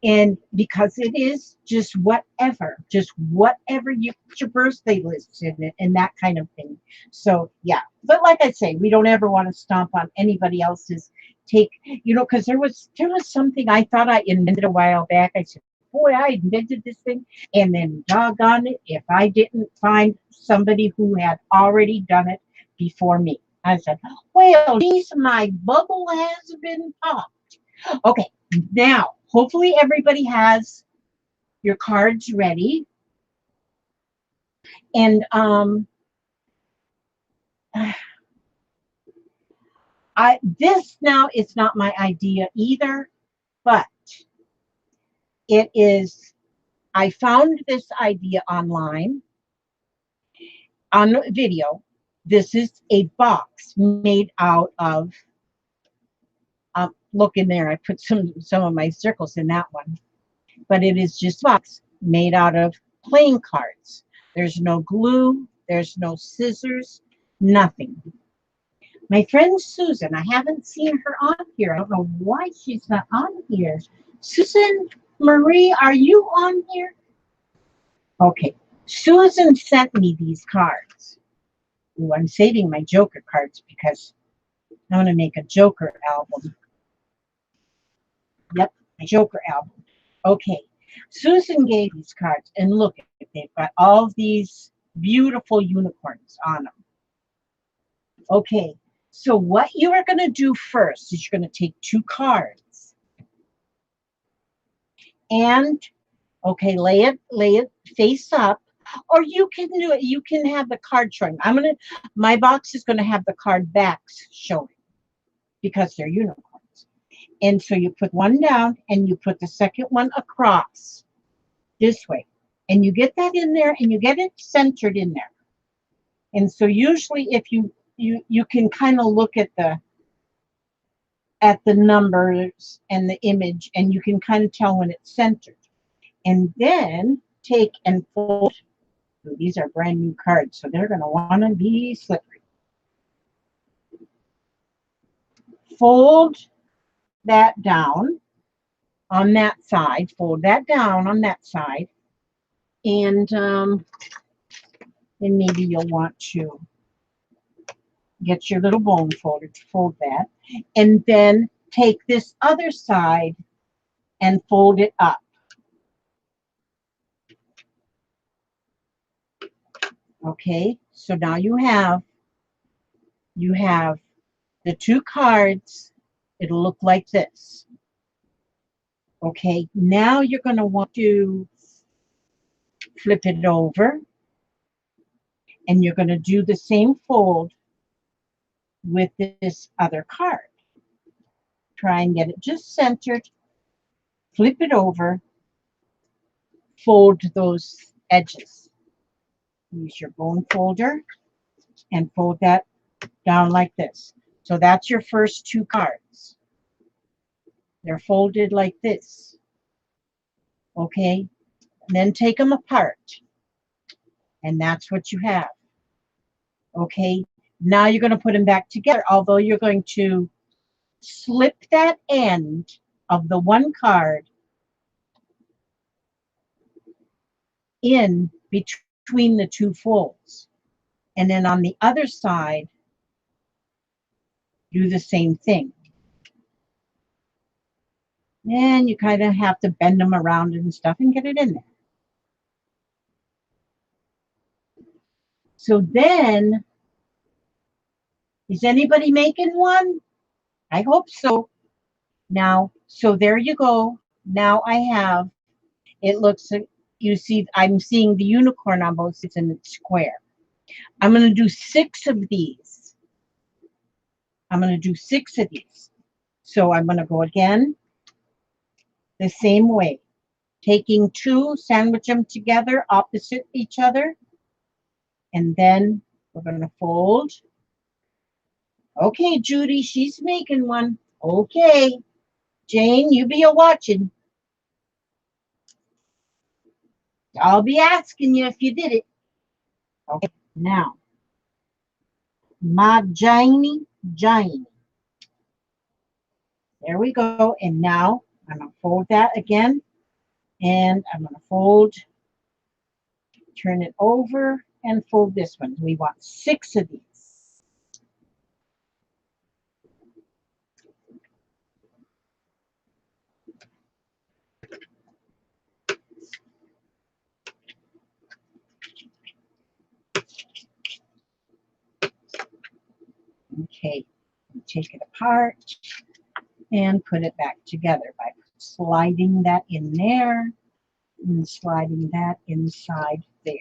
and because it is just whatever you put your birthday list in it and that kind of thing. So yeah, but like I say, we don't ever want to stomp on anybody else's because there was something I thought I invented a while back. I said, boy, I invented this thing, and then doggone it if I didn't find somebody who had already done it before me. I said, well, geez, my bubble has been popped. Okay, now hopefully everybody has your cards ready. And this now is not my idea either, but it is, I found this idea online on video. This is a box made out of look in there. I put some of my circles in that one. But it is just box made out of playing cards. There's no glue, there's no scissors, nothing. My friend Susan, I haven't seen her on here. I don't know why she's not on here. Susan Marie, are you on here? Okay. Susan sent me these cards. Ooh, I'm saving my Joker cards because I want to make a Joker album. Yep, my Joker album. Okay. Susan gave these cards, and look, they've got all these beautiful unicorns on them. Okay, so what you are going to do first is you're going to take two cards and, okay, lay it face up, or you can do it. You can have the card showing. My box is going to have the card backs showing because they're unicorns. And so you put one down and you put the second one across this way. And you get that in there and you get it centered in there. And so usually if you can kind of look at the numbers and the image and you can kind of tell when it's centered. And then take and fold. These are brand new cards, so they're going to want to be slippery. Fold that down on that side. Fold that down on that side. And then maybe you'll want to get your little bone folder to fold that. And then take this other side and fold it up. Okay, so now you have the two cards. It'll look like this. Okay, now you're going to want to flip it over, and you're going to do the same fold with this other card. Try and get it just centered, flip it over, fold those edges. Use your bone folder and fold that down like this. So that's your first two cards. They're folded like this. Okay, and then take them apart. And that's what you have. Okay, now you're going to put them back together, although you're going to slip that end of the one card in between the two folds. And then on the other side, do the same thing. And you kind of have to bend them around and stuff and get it in there. So then, is anybody making one? I hope so. Now, so there you go. Now I have, it looks, you see, I'm seeing the unicorn on both sides and it's square. I'm going to do 6 of these. I'm going to do 6 of these. So I'm going to go again the same way. Taking 2, sandwich them together opposite each other. And then we're going to fold. Okay, Judy, she's making one. Okay. Jane, you be a-watching. I'll be asking you if you did it. Okay, now. My Janie. There we go. And now I'm going to fold that again. And I'm going to fold, turn it over, and fold this one. We want 6 of these. Okay, take it apart and put it back together by sliding that in there and sliding that inside there.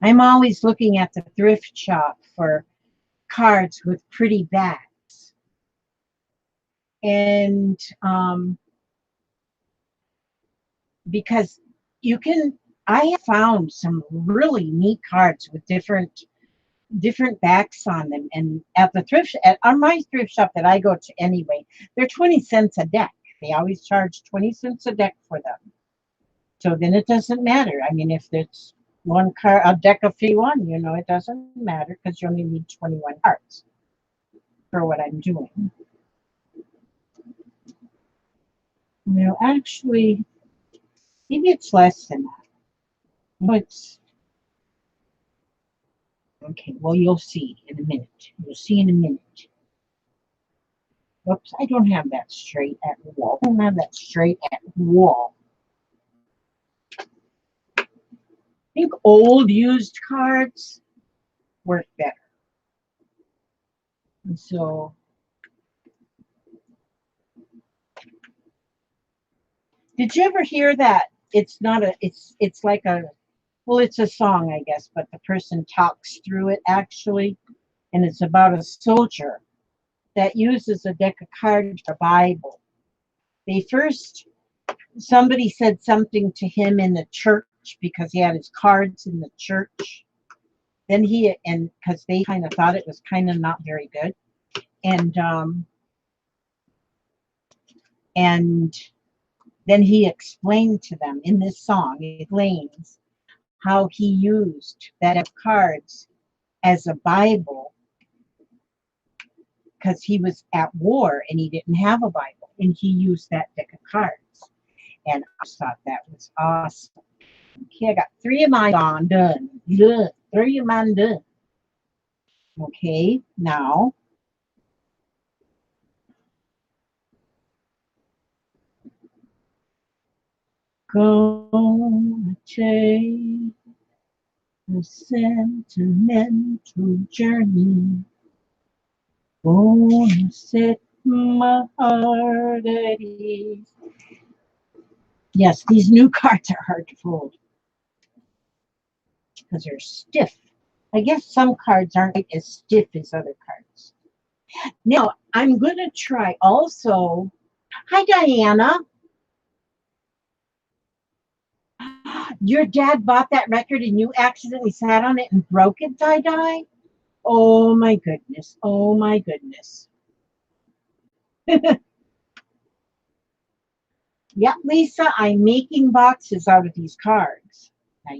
I'm always looking at the thrift shop for cards with pretty backs. And because I have found some really neat cards with different different backs on them. And at the on my thrift shop that I go to anyway, they're 20 cents a deck. They always charge 20 cents a deck for them. So then it doesn't matter. I mean, if it's a deck of 51, it doesn't matter because you only need 21 cards for what I'm doing. No, actually, maybe it's less than that. No, it's okay. Well, you'll see in a minute. You'll see in a minute. Oops, I don't have that straight at the wall. I don't have that straight at the wall. I think old used cards work better. And so, did you ever hear that? It's not a. It's like a. Well, it's a song, I guess, but the person talks through it actually, and it's about a soldier that uses a deck of cards for Bible. Somebody said something to him in the church because he had his cards in the church. Then because they kind of thought it was kind of not very good. And then he explained to them in this song, he explains how he used that deck of cards as a Bible because he was at war and he didn't have a Bible, and he used that deck of cards. And I just thought that was awesome. Okay, I got 3 of mine done. Good. 3 of mine done. Okay, now gonna take a sentimental journey. Gonna set my heart at ease. Yes, these new cards are hard to fold because they're stiff. I guess some cards aren't as stiff as other cards. Now, I'm going to try also. Hi, Diana. Your dad bought that record and you accidentally sat on it and broke it, Di? Oh, my goodness. Oh, my goodness. Yeah, Lisa, I'm making boxes out of these cards. Now,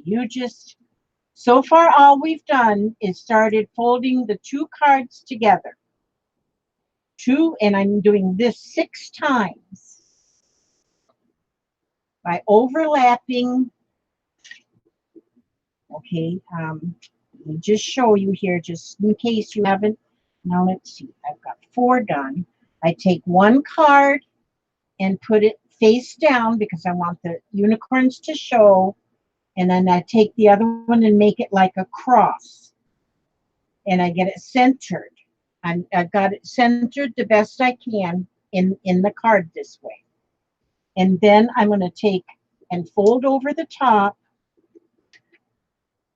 so far, all we've done is started folding the 2 cards together. 2, and I'm doing this 6 times by overlapping. Okay, let me just show you here, just in case you haven't. Now, let's see. I've got 4 done. I take 1 card and put it face down because I want the unicorns to show. And then I take the other one and make it like a cross. And I get it centered. I've got it centered the best I can in the card this way. And then I'm going to take and fold over the top.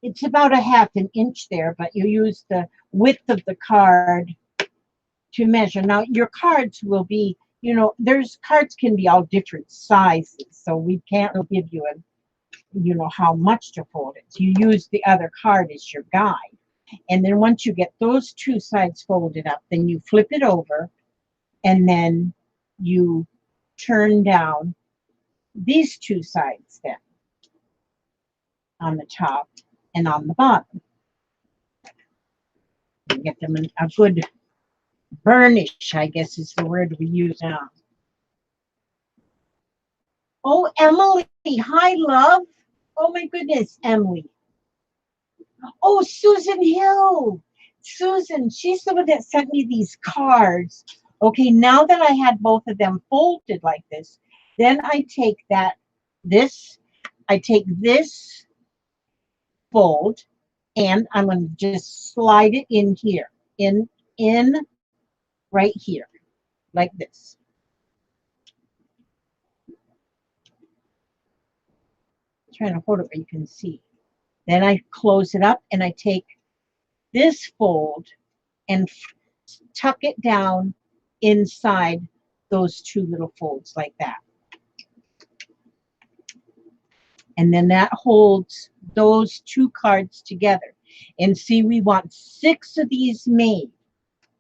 It's about a 1/2 inch there, but you use the width of the card to measure. Now, your cards will be, cards can be all different sizes, so we can't give you how much to fold it. So you use the other card as your guide. And then once you get those 2 sides folded up, then you flip it over, and then you turn down these 2 sides then on the top and on the bottom. You get them a good burnish, I guess is the word we use now. Oh, Emily. Hi, love. Oh, my goodness, Emily. Oh, Susan Hill. Susan, she's the one that sent me these cards. Okay, now that I had both of them folded like this, then I take this fold, and I'm going to just slide it in here, in right here, like this. I'm trying to hold it where you can see. Then I close it up, and I take this fold and tuck it down inside those 2 little folds like that. And then that holds those 2 cards together. And see, we want 6 of these made.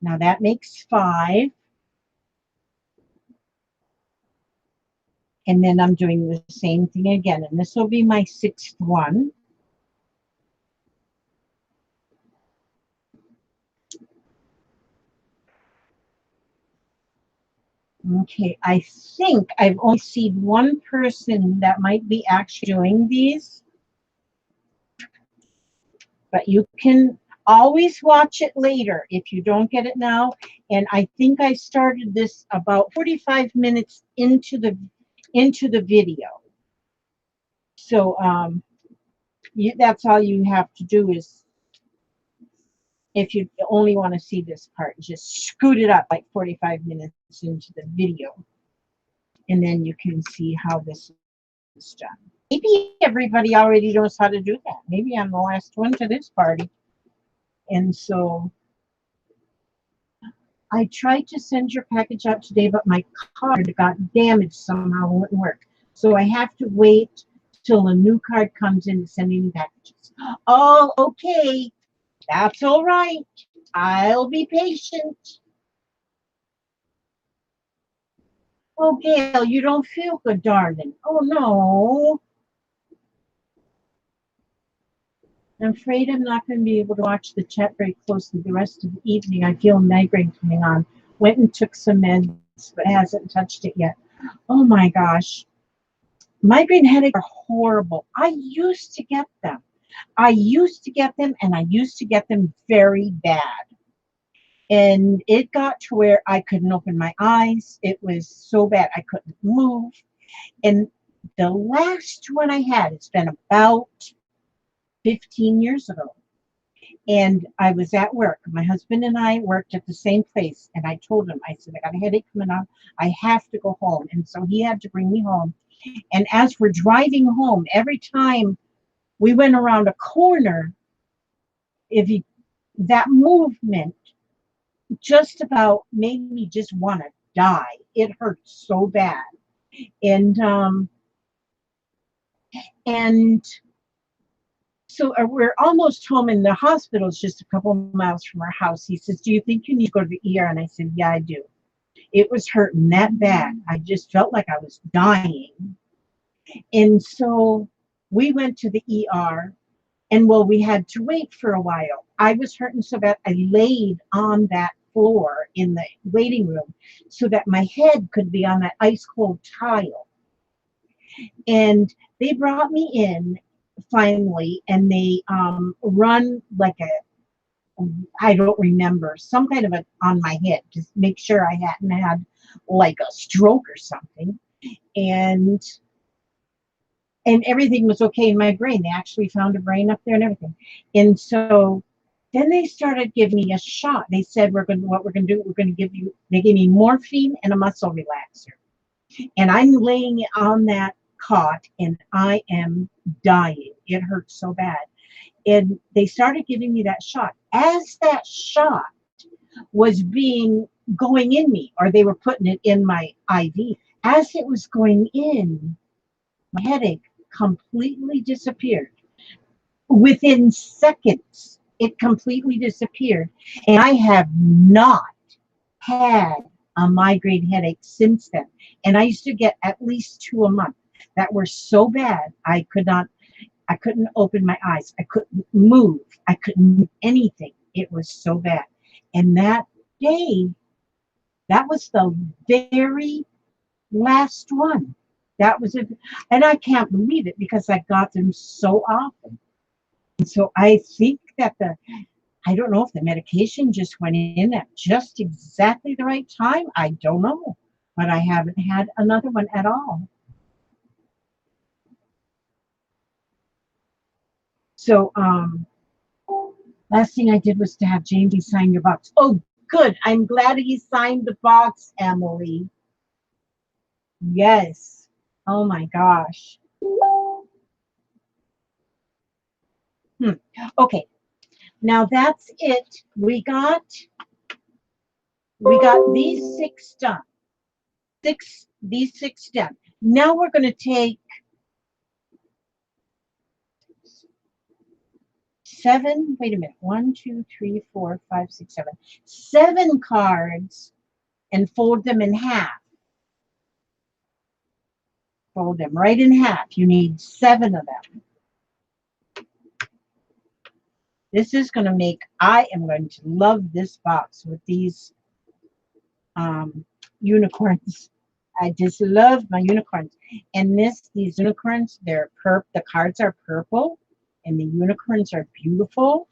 Now that makes 5. And then I'm doing the same thing again. And this will be my 6th one. Okay, I think I've only seen one person that might be actually doing these. But you can always watch it later if you don't get it now. And I think I started this about 45 minutes into the video. So that's all you have to do is, if you only want to see this part, just scoot it up like 45 minutes into the video. And then you can see how this is done. Maybe everybody already knows how to do that. Maybe I'm the last one to this party. And so I tried to send your package out today, but my card got damaged somehow and wouldn't work. So I have to wait till a new card comes in to send any packages. Oh, okay. That's all right. I'll be patient. Oh, Gail, you don't feel good, darling. Oh, no. I'm afraid I'm not going to be able to watch the chat very closely the rest of the evening. I feel migraine coming on. Went and took some meds, but hasn't touched it yet. Oh, my gosh. Migraine headaches are horrible. I used to get them. And I used to get them very bad. And it got to where I couldn't open my eyes. It was so bad I couldn't move. And the last one I had, it's been about 15 years ago. And I was at work. My husband and I worked at the same place. And I told him, I said, I got a headache coming on. I have to go home. And so he had to bring me home. And as we're driving home, every time we went around a corner, that movement just about made me just want to die. It hurt so bad. And so we're almost home, and the hospital's just a couple miles from our house. He says, do you think you need to go to the ER? And I said, yeah, I do. It was hurting that bad. I just felt like I was dying. And so we went to the ER, and well, we had to wait for a while. I was hurting so bad, I laid on that floor in the waiting room so that my head could be on that ice cold tile. And they brought me in finally, and they run like I don't remember, some kind of on my head to make sure I hadn't had like a stroke or something. And everything was okay in my brain. They actually found a brain up there and everything. And so then they started giving me a shot. They said, what we're going to do, they gave me morphine and a muscle relaxer. And I'm laying on that cot and I am dying. It hurts so bad. And they started giving me that shot. As that shot was going in me, or they were putting it in my IV, as it was going in, my headache completely disappeared. Within seconds, it completely disappeared. And I have not had a migraine headache since then. And I used to get at least 2 a month that were so bad I couldn't open my eyes. I couldn't move. I couldn't do anything. It was so bad. And that day, that was the very last one. That was it. And I can't believe it because I got them so often. And so I think that I don't know if the medication just went in at just exactly the right time. I don't know. But I haven't had another one at all. So last thing I did was to have Jamie sign your box. Oh, good. I'm glad he signed the box, Emily. Yes. Oh my gosh. Okay. Now that's it. We got these 6 done. These 6 done. Now we're going to take 7, wait a minute, 1, 2, 3, 4, 5, 6, 7. 7 cards and fold them in half. Fold them right in half. You need 7 of them. This is going to make, I am going to love this box with these unicorns. I just love my unicorns. And these unicorns, the cards are purple and the unicorns are beautiful.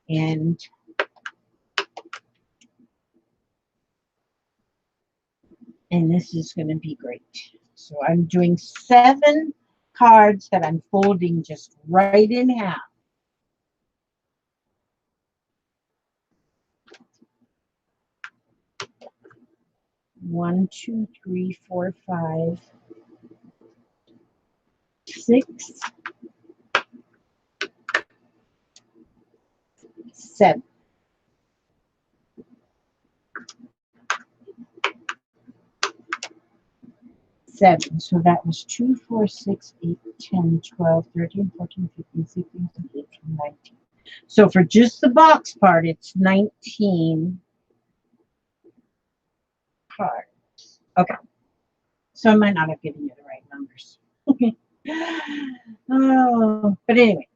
And this is going to be great. So I'm doing 7 cards that I'm folding just right in half. One, 2, 3, 4, 5, 6, 7. So that was 2, 4, 6, 8, 10, 12, 13, 14, 15, 16, 17, 18, 19. So for just the box part, it's 19 cards. Okay. So I might not have given you the right numbers. Oh, but anyway.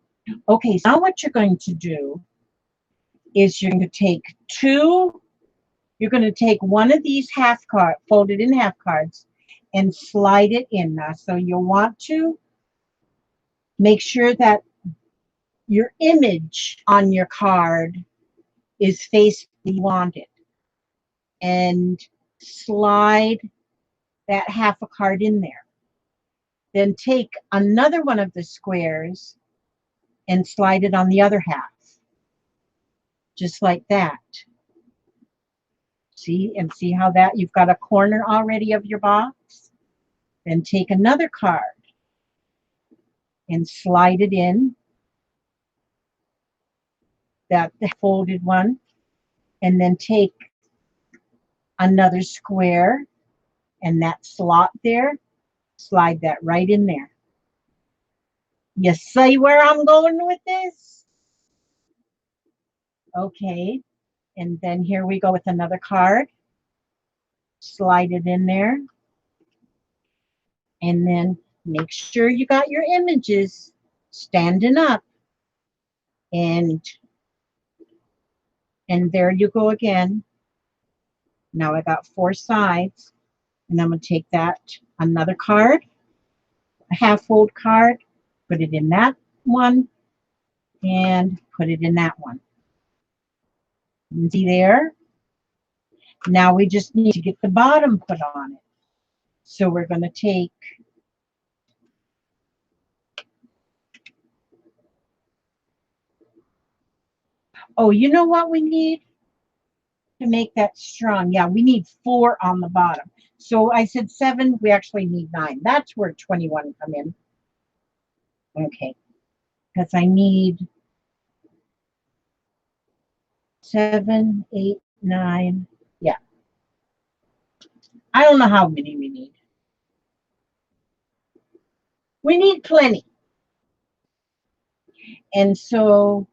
Okay, so now what you're going to do is you're going to take one of these folded in half cards and slide it in now. So you'll want to make sure that your image on your card is facing where you want it. And slide that half a card in there. Then take another one of the squares and slide it on the other half. Just like that. See how that you've got a corner already of your box? Then take another card and slide it in, that folded one, and then take another square and that slot there, slide that right in there. You see where I'm going with this? Okay, and then here we go with another card. Slide it in there. And then make sure you got your images standing up. And there you go again. Now I got 4 sides. And I'm going to take another card, a half fold card, put it in that one, and put it in that one. And see there? Now we just need to get the bottom put on it. So we're going to take oh, you know what we need to make that strong? Yeah, we need 4 on the bottom. So I said 7, we actually need 9. That's where 21 come in. Okay, because I need 7, 8, 9. Yeah. I don't know how many we need. We need plenty. And so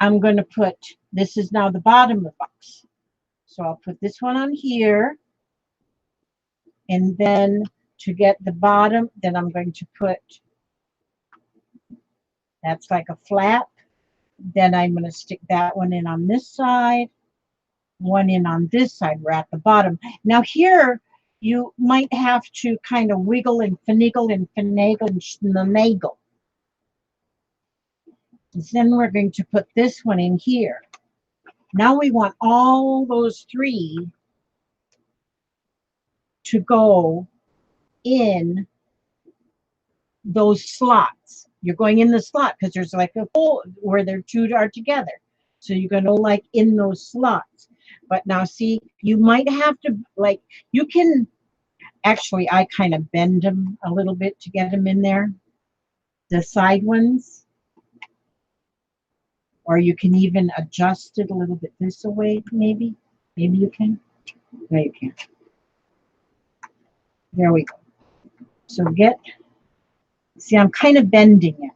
I'm going to put, this is now the bottom of the box. So I'll put this one on here. And then to get the bottom, then I'm going to put, that's like a flap. Then I'm going to stick that one in on this side, one in on this side. We're at the bottom. Now here, you might have to kind of wiggle and finagle and finagle and schnagle. Then we're going to put this one in here. Now we want all those 3 to go in those slots. You're going in the slot because there's like a hole where their 2 are together. So you're going to like in those slots. But now see, you might have to like, you can, actually I kind of bend them a little bit to get them in there. The side ones. Or you can even adjust it a little bit this way, maybe. Maybe you can. No, you can't. There we go. So see, I'm kind of bending it.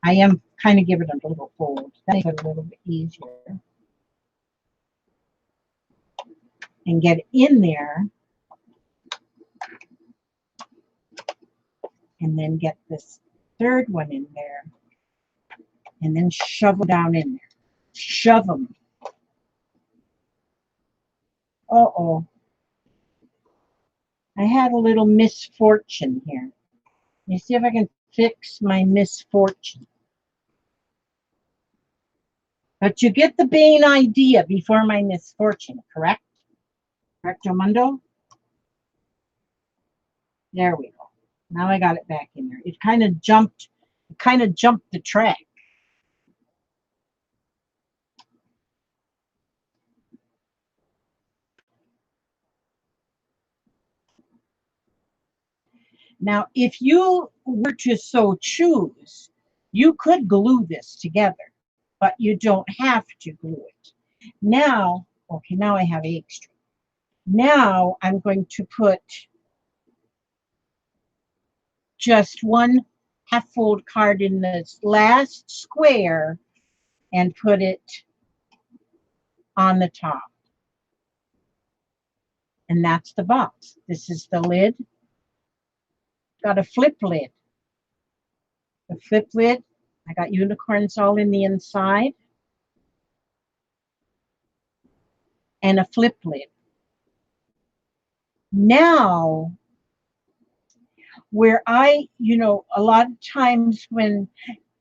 I am kind of give it a little hold. That makes it a little bit easier. And get it in there. And then get this third one in there. And then shove them down in there. Shove them. Uh-oh. I had a little misfortune here. Let me see if I can fix my misfortune. But you get the main idea before my misfortune, correct? Correct, Mundo? There we go. Now I got it back in there. It kind of jumped the track. Now, if you were to so choose, you could glue this together, but you don't have to glue it. Now, okay, now I have extra. Now I'm going to put just one half-fold card in this last square and put it on the top. And that's the box. This is the lid. Got a flip lid. The flip lid, I got unicorns all in the inside. And a flip lid. Now, where a lot of times when,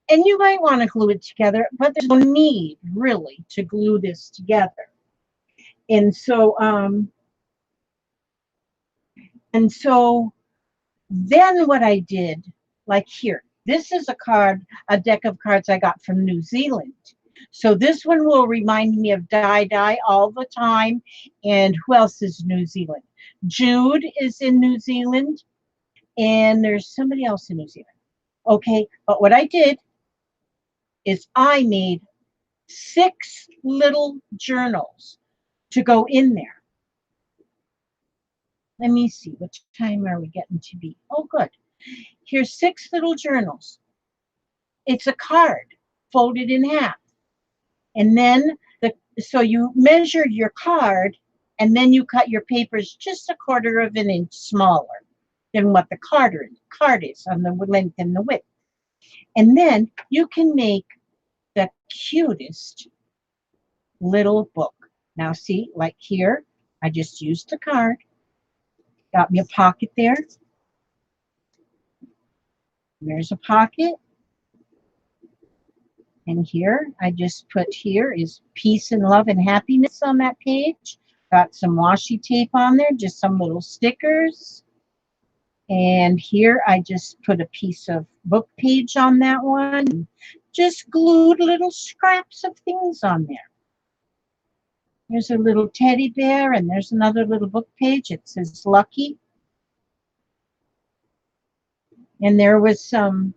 and you might want to glue it together, but there's no need really to glue this together. And so, then what I did, like here, this is a deck of cards I got from New Zealand. So this one will remind me of Die all the time. And who else is New Zealand? Jude is in New Zealand. And there's somebody else in New Zealand. Okay, but what I did is I made 6 little journals to go in there. Let me see, what time are we getting to be? Oh, good. Here's 6 little journals. It's a card folded in half. And then, so you measured your card, and then you cut your papers just 1/4 of an inch smaller than what the card is on the length and the width. And then you can make the cutest little book. Now see, like here, I just used the card. Got me a pocket there. There's a pocket. And here, I just put here is peace and love and happiness on that page. Got some washi tape on there, just some little stickers. And here, I just put a piece of book page on that one. Just glued little scraps of things on there. There's a little teddy bear, and there's another little book page. It says Lucky. And there was some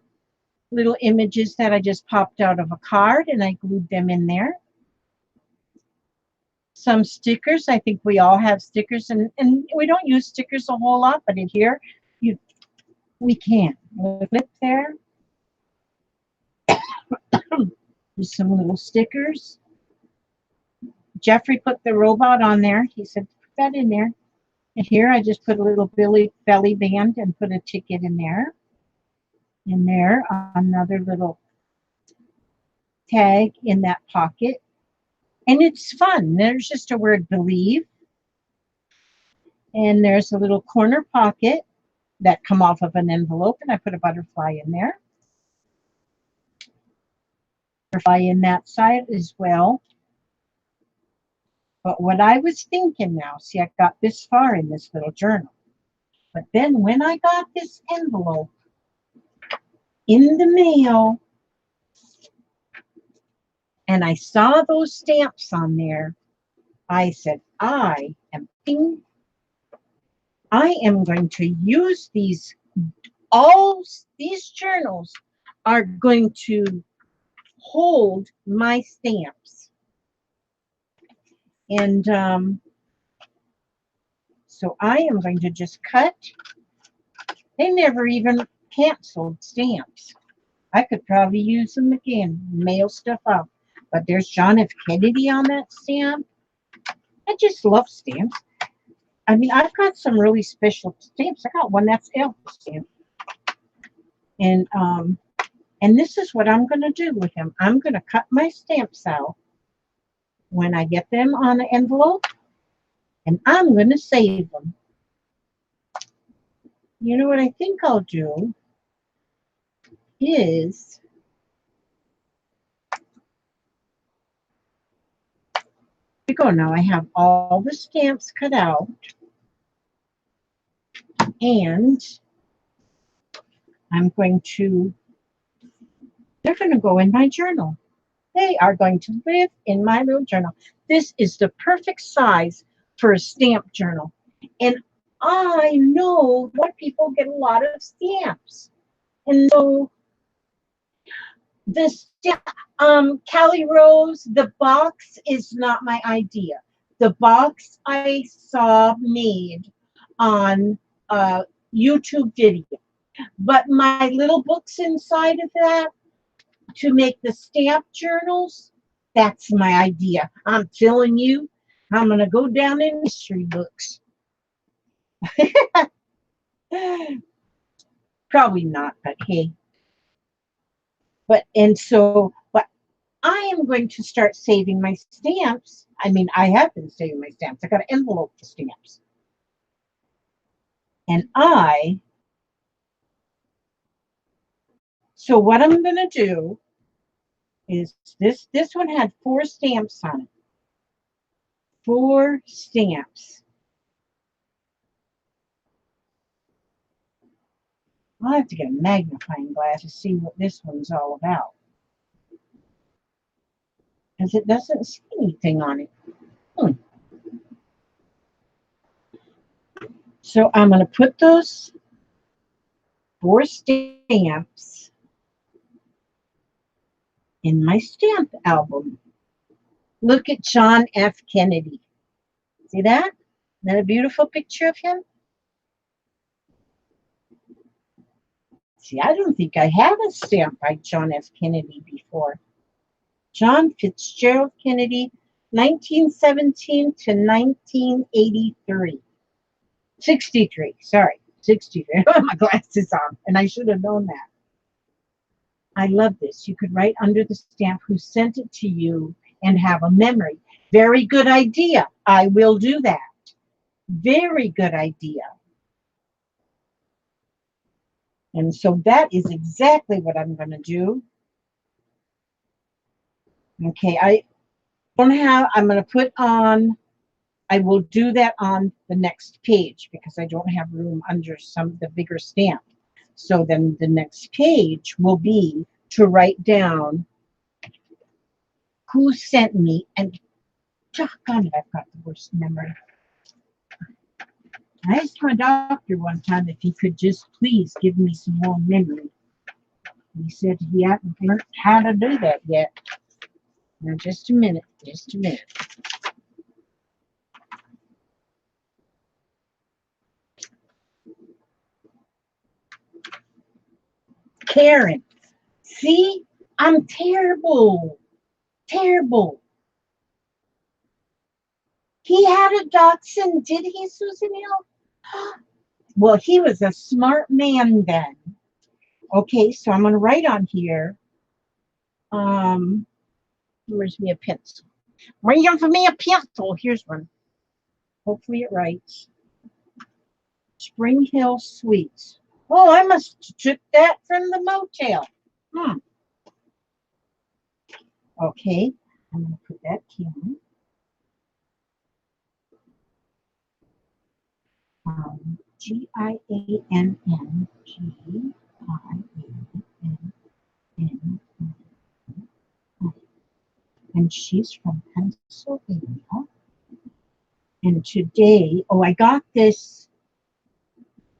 little images that I just popped out of a card, and I glued them in there. Some stickers. I think we all have stickers, and we don't use stickers a whole lot, but in here, we can. Flip there. There's some little stickers. Jeffrey put the robot on there. He said, put that in there. And here I just put a little belly band and put a ticket in there. In there, another little tag in that pocket. And it's fun. There's just a word believe. And there's a little corner pocket that come off of an envelope, and I put a butterfly in there. Butterfly in that side as well. But what I was thinking now, see, I got this far in this little journal. But then when I got this envelope in the mail, and I saw those stamps on there, I said, I am going to use these. All these journals are going to hold my stamps. And so I am going to just cut. They never even canceled stamps. I could probably use them again, mail stuff out. But there's John F. Kennedy on that stamp. I just love stamps. I mean, I've got some really special stamps. I got one that's Elf stamp. And this is what I'm going to do with them. I'm going to cut my stamps out when I get them on an envelope, and I'm going to save them. You know what I think I'll do is go now. I have all the stamps cut out, and I'm going to, they're going to go in my journal. They are going to live in my little journal. This is the perfect size for a stamp journal. And I know what people get a lot of stamps. And so this Callie Rose, the box is not my idea. The box I saw made on a YouTube video. But my little books inside of that to make the stamp journals, that's my idea. I'm telling you, I'm going to go down in history books. Probably not, but hey. But I am going to start saving my stamps. I mean, I have been saving my stamps. I got an envelope for stamps. And so what I'm going to do is this one had 4 stamps on it. 4 stamps. I'll have to get a magnifying glass to see what this one's all about. Because it doesn't say anything on it. So I'm going to put those 4 stamps in my stamp album. Look at John F. Kennedy. See that? Isn't that a beautiful picture of him? See, I don't think I have a stamp by John F. Kennedy before. John Fitzgerald Kennedy, 1917 to 1983. 63, sorry, 63. I have my glasses on, and I should have known that. I love this. You could write under the stamp who sent it to you and have a memory. Very good idea. I will do that. Very good idea. And so that is exactly what I'm going to do. Okay, I'm going to put on, I will do that on the next page because I don't have room under some of the bigger stamp. So then the next page will be to write down who sent me, and doggone it, I've got the worst memory. I asked my doctor one time if he could just please give me some more memory. He said he hadn't learned how to do that yet. Now, just a minute, just a minute. Karen, see, I'm terrible, terrible. He had a dachshund, did he, Susan Hill? Well, he was a smart man then. Okay, so I'm going to write on here. Where's me a pencil? Bring for me a pencil. Here's one. Hopefully it writes. Spring Hill Suites. Oh, I must have took that from the motel. Okay, I'm going to put that down. Giann, Giann. And she's from Pennsylvania. And today, oh, I got this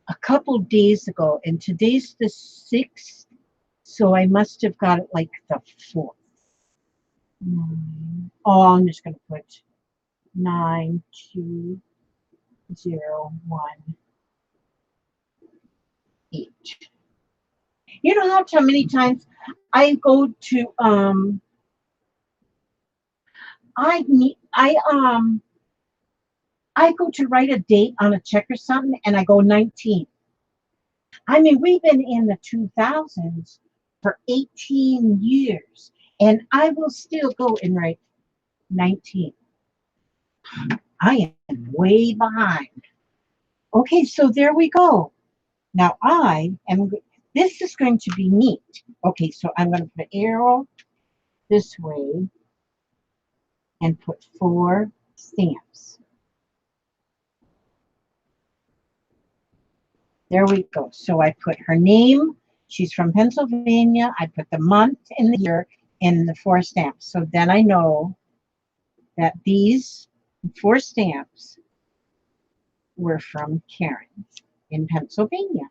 a couple days ago, and today's the 6th, so I must have got it like the 4th. Oh, I'm just going to put 92018. You know how many times I go to I need I go to write a date on a check or something, and I go 19. I mean, we've been in the 2000s for 18 years, and I will still go and write 19. I am way behind. Okay, so there we go. Now this is going to be neat. Okay, so I'm going to put an arrow this way and put 4 stamps. There we go. So I put her name. She's from Pennsylvania. I put the month and the year in the 4 stamps. So then I know that these 4 stamps were from Karen in Pennsylvania.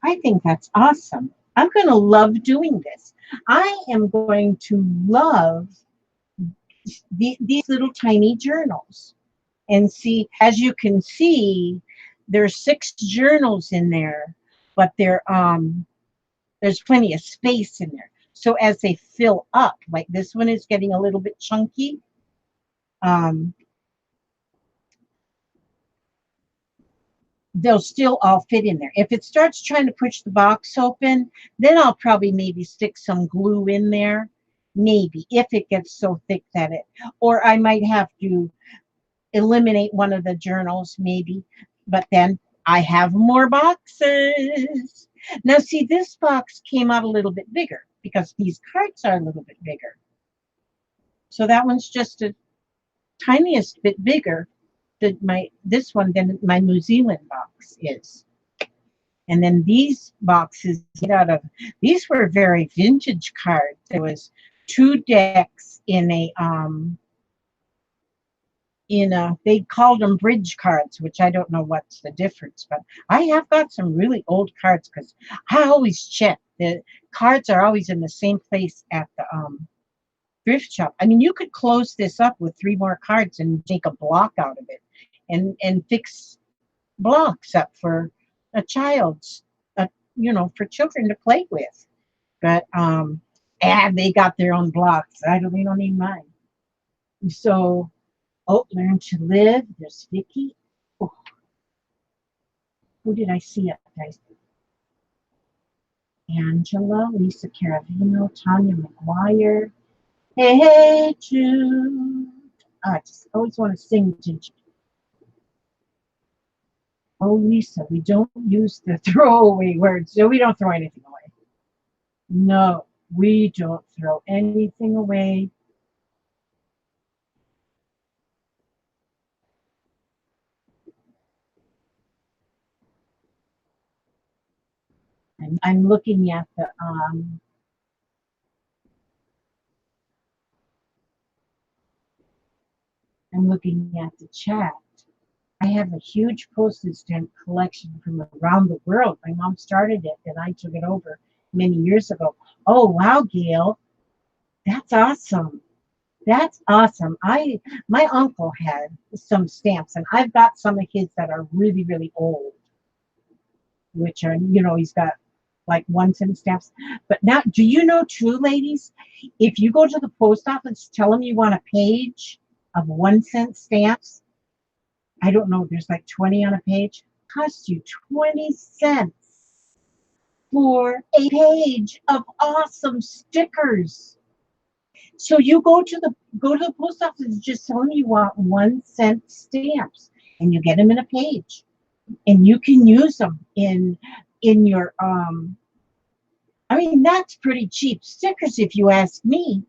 I think that's awesome. I'm going to love doing this. I am going to love these little tiny journals. And see, as you can see, there's 6 journals in there, but there's plenty of space in there. So as they fill up, like this one is getting a little bit chunky, they'll still all fit in there. If it starts trying to push the box open, then I'll probably maybe stick some glue in there, maybe, if it gets so thick that or I might have to eliminate one of the journals, maybe, but then I have more boxes. Now, see, this box came out a little bit bigger because these cards are a little bit bigger. So that one's just a tiniest bit bigger than this one than my New Zealand box is. And then these boxes these were very vintage cards. There was 2 decks in they called them bridge cards, which I don't know what's the difference, but I have got some really old cards because I always check. The cards are always in the same place at the thrift shop. I mean, you could close this up with 3 more cards and make a block out of it and fix blocks up for a child's, for children to play with. But they got their own blocks. We don't need mine. So, Learn to Live. There's Vicky. Oh, who did I see up there? Angela, Lisa Caravino, Tanya McGuire. Hey, Jude. I just always want to sing to Jude. Oh, Lisa, we don't use the throwaway words. So we don't throw anything away. No, we don't throw anything away. And I'm looking at the chat. I have a huge postage stamp collection from around the world. My mom started it and I took it over many years ago. Oh, wow, Gail. That's awesome. That's awesome. My uncle had some stamps, and I've got some of his that are really, really old, which are, he's got like 1-cent stamps. But now, do you know too, ladies, if you go to the post office, tell them you want a page of 1-cent stamps. I don't know, there's like 20 on a page. Costs you 20 cents for a page of awesome stickers. So you go to the post office, just tell them you want 1-cent stamps, and you get them in a page, and you can use them in your I mean, that's pretty cheap stickers if you ask me.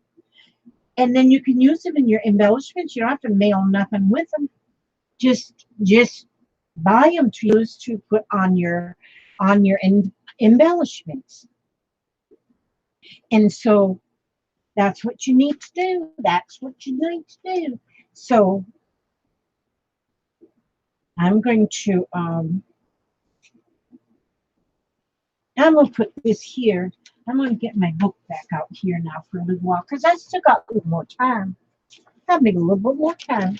And then you can use them in your embellishments. You don't have to mail nothing with them. Just buy them to use to put on your embellishments. And so that's what you need to do. That's what you need to do. So I'm going to put this here. I'm going to get my book back out here now for a little while because I still got a little more time. Having a little bit more time.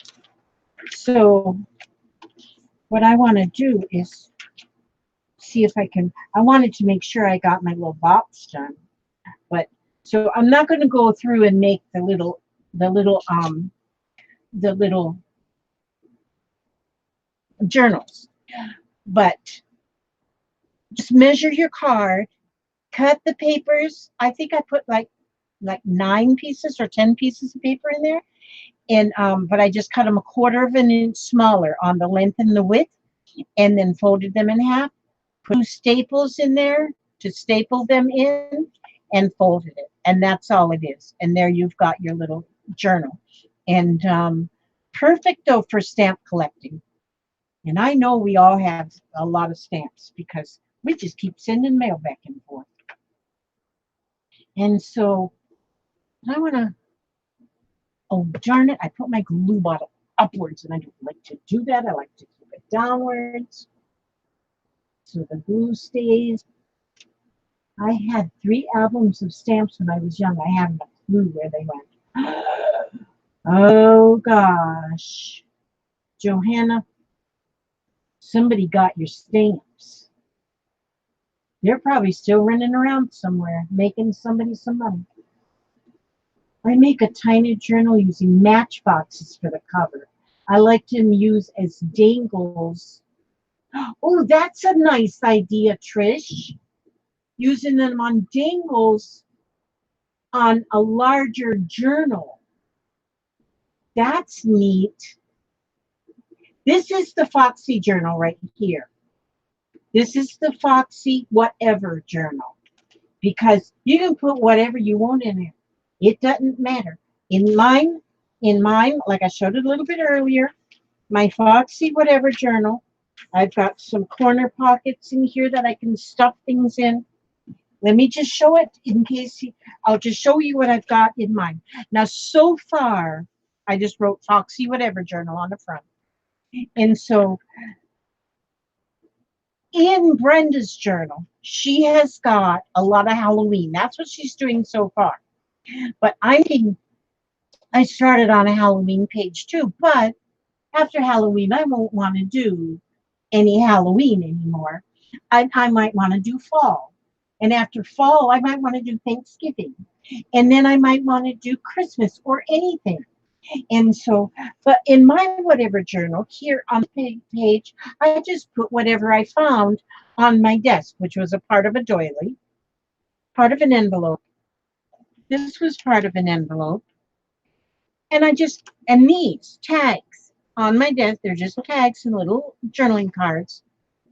So what I want to do is see if I can. I wanted to make sure I got my little box done, but so I'm not going to go through and make the little journals, but just measure your card, cut the papers. I think I put like 9 pieces or 10 pieces of paper in there, and but I just cut them a quarter of an inch smaller on the length and the width, and then folded them in half. Put 2 staples in there to staple them in, and folded it, and that's all it is. And there you've got your little journal, and perfect though for stamp collecting. And I know we all have a lot of stamps because we just keep sending mail back and forth. And so I want to, oh darn it, I put my glue bottle upwards, and I don't like to do that. I like to keep it downwards so the glue stays. I had 3 albums of stamps when I was young. I haven't a clue where they went. Oh gosh. Johanna, somebody got your stamps. They're probably still running around somewhere, making somebody some money. I make a tiny journal using matchboxes for the cover. I like to use as dangles. Oh, that's a nice idea, Trish. Using them on dangles on a larger journal. That's neat. This is the Foxie Journal right here. This is the Foxie Whatever Journal, because you can put whatever you want in it. It doesn't matter. In mine, like I showed it a little bit earlier, my Foxie Whatever Journal, I've got some corner pockets in here that I can stuff things in. Let me just show it in case I'll just show you what I've got in mine. Now, so far, I just wrote Foxie Whatever Journal on the front. And so in Brenda's journal, she has got a lot of Halloween. That's what she's doing so far. But I started on a Halloween page too, but after Halloween, I won't want to do any Halloween anymore. I might want to do fall. And after fall, I might want to do Thanksgiving. And then I might want to do Christmas or anything. And so, but in my Whatever Journal, here on the page, I just put whatever I found on my desk, which was a part of a doily, part of an envelope. This was part of an envelope. And and these tags on my desk, they're just tags and little journaling cards.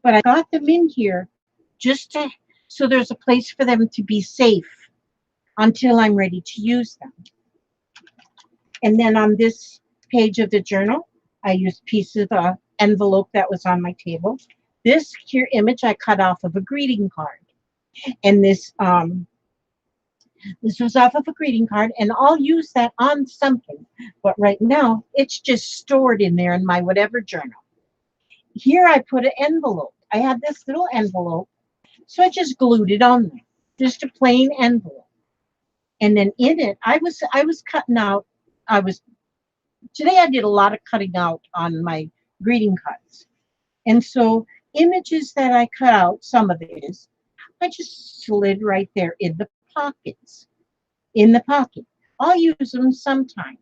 But I got them in here so there's a place for them to be safe until I'm ready to use them. And then on this page of the journal, I used pieces of envelope that was on my table. This here image I cut off of a greeting card. And this was off of a greeting card, and I'll use that on something. But right now, it's just stored in there in my Whatever Journal. Here I put an envelope. I had this little envelope, so I just glued it on there. Just a plain envelope. And then in it, I was cutting out, today I did a lot of cutting out on my greeting cards. And so images that I cut out, some of it is, I just slid right there in the pockets. In the pocket. I'll use them sometime.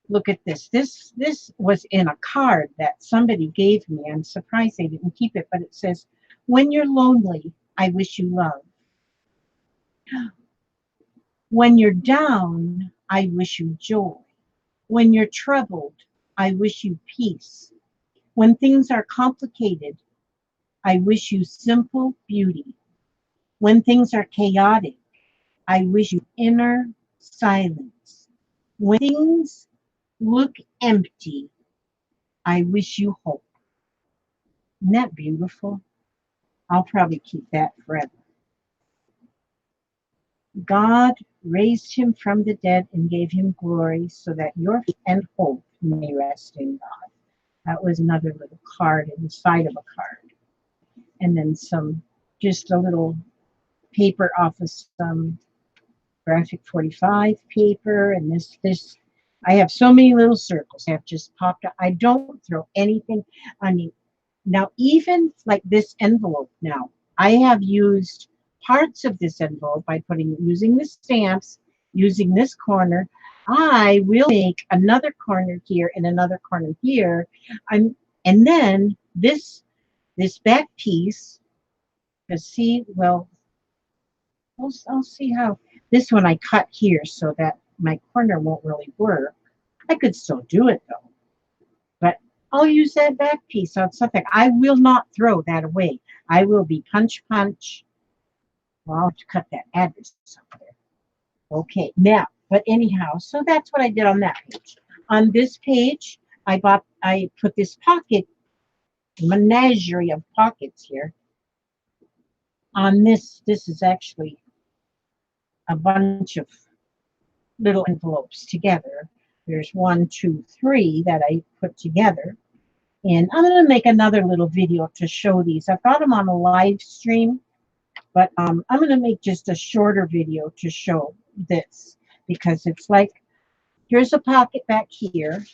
Look at this. This was in a card that somebody gave me. I'm surprised they didn't keep it, but it says, "When you're lonely, I wish you love. When you're down, I wish you joy. When you're troubled, I wish you peace. When things are complicated, I wish you simple beauty. When things are chaotic, I wish you inner silence. When things look empty, I wish you hope." Isn't that beautiful? I'll probably keep that forever. God raised him from the dead and gave him glory so that your faith and hope may rest in God. That was another little card inside of a card. And then just a little paper off of some graphic 45 paper. And this, I have so many little circles that have just popped up. I don't throw anything. I mean, Now, even like this envelope now, I have used parts of this envelope by using the stamps, using this corner. I will make another corner here and another corner here. And then this back piece, because see, well, I'll see how this one I cut here so that my corner won't really work. I could still do it though, but I'll use that back piece on something. I will not throw that away. I will be punch. Well, I'll have to cut that address up there. Okay, now, but anyhow, so that's what I did on that page. On this page, I put this pocket, menagerie of pockets here. On this is actually a bunch of little envelopes together. There's 1, 2, 3 that I put together. And I'm going to make another little video to show these. I've got them on a live stream, but I'm going to make just a shorter video to show this, because it's like, here's a pocket back here.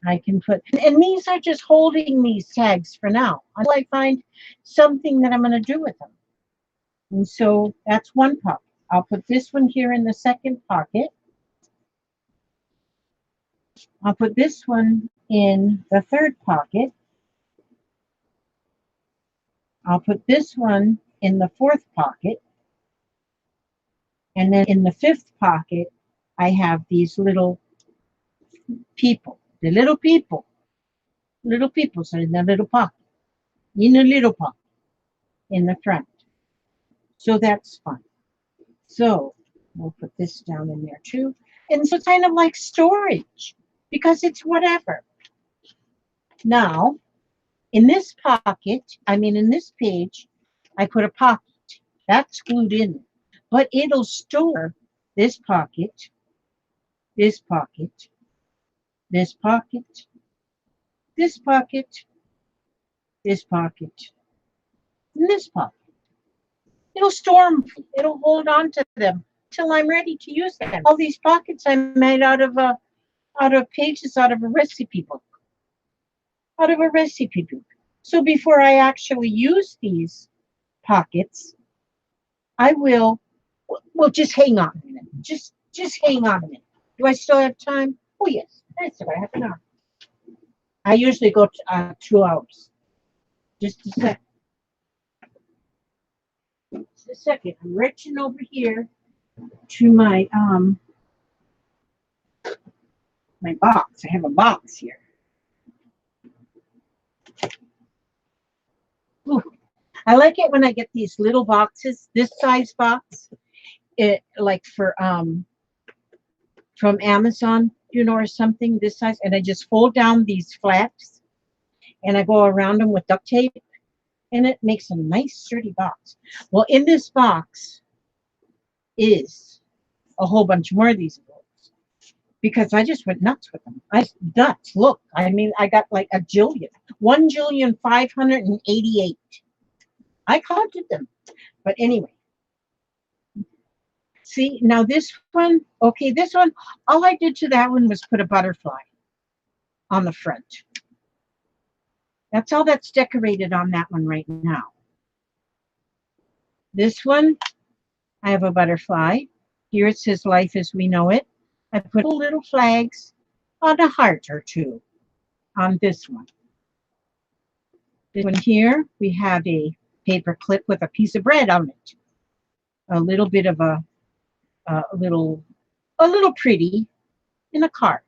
I can put, and these are just holding these tags for now until I find something that I'm going to do with them. And so that's one pocket. I'll put this one here in the second pocket. I'll put this one in the third pocket. I'll put this one in the fourth pocket. And then in the fifth pocket, I have these little people. The little people. Little peoples are in the little pocket. In a little pocket. In the front. So that's fun. So we'll put this down in there too. And so it's kind of like storage, because it's whatever. Now, in this pocket, in this page, I put a pocket. That's glued in. But it'll store this pocket, this pocket, this pocket, this pocket, this pocket, and this pocket. It'll store them. It'll hold on to them till I'm ready to use them. All these pockets I made out of pages out of a recipe book. Out of a recipe book. So before I actually use these pockets, I will, well, just hang on a minute. Just hang on a minute. Do I still have time? Oh, yes. I still have an hour. I usually go 2 hours. Just a second. Just a second. I'm reaching over here to my my box. I have a box here. Ooh. I like it when I get these little boxes, this size box, like for from Amazon, or something this size, and I just fold down these flaps and I go around them with duct tape, and it makes a nice sturdy box. Well, in this box is a whole bunch more of these books, because I just went nuts with them. Nuts. Look, I got like a jillion, 1,588,000. I counted them. But anyway, see, now this one, okay, this one, all I did to that one was put a butterfly on the front. That's all that's decorated on that one right now. This one, I have a butterfly. Here it says life as we know it. I put little flags on a heart or two on this one. This one here, we have a paper clip with a piece of bread on it. A little bit of a little pretty in a card.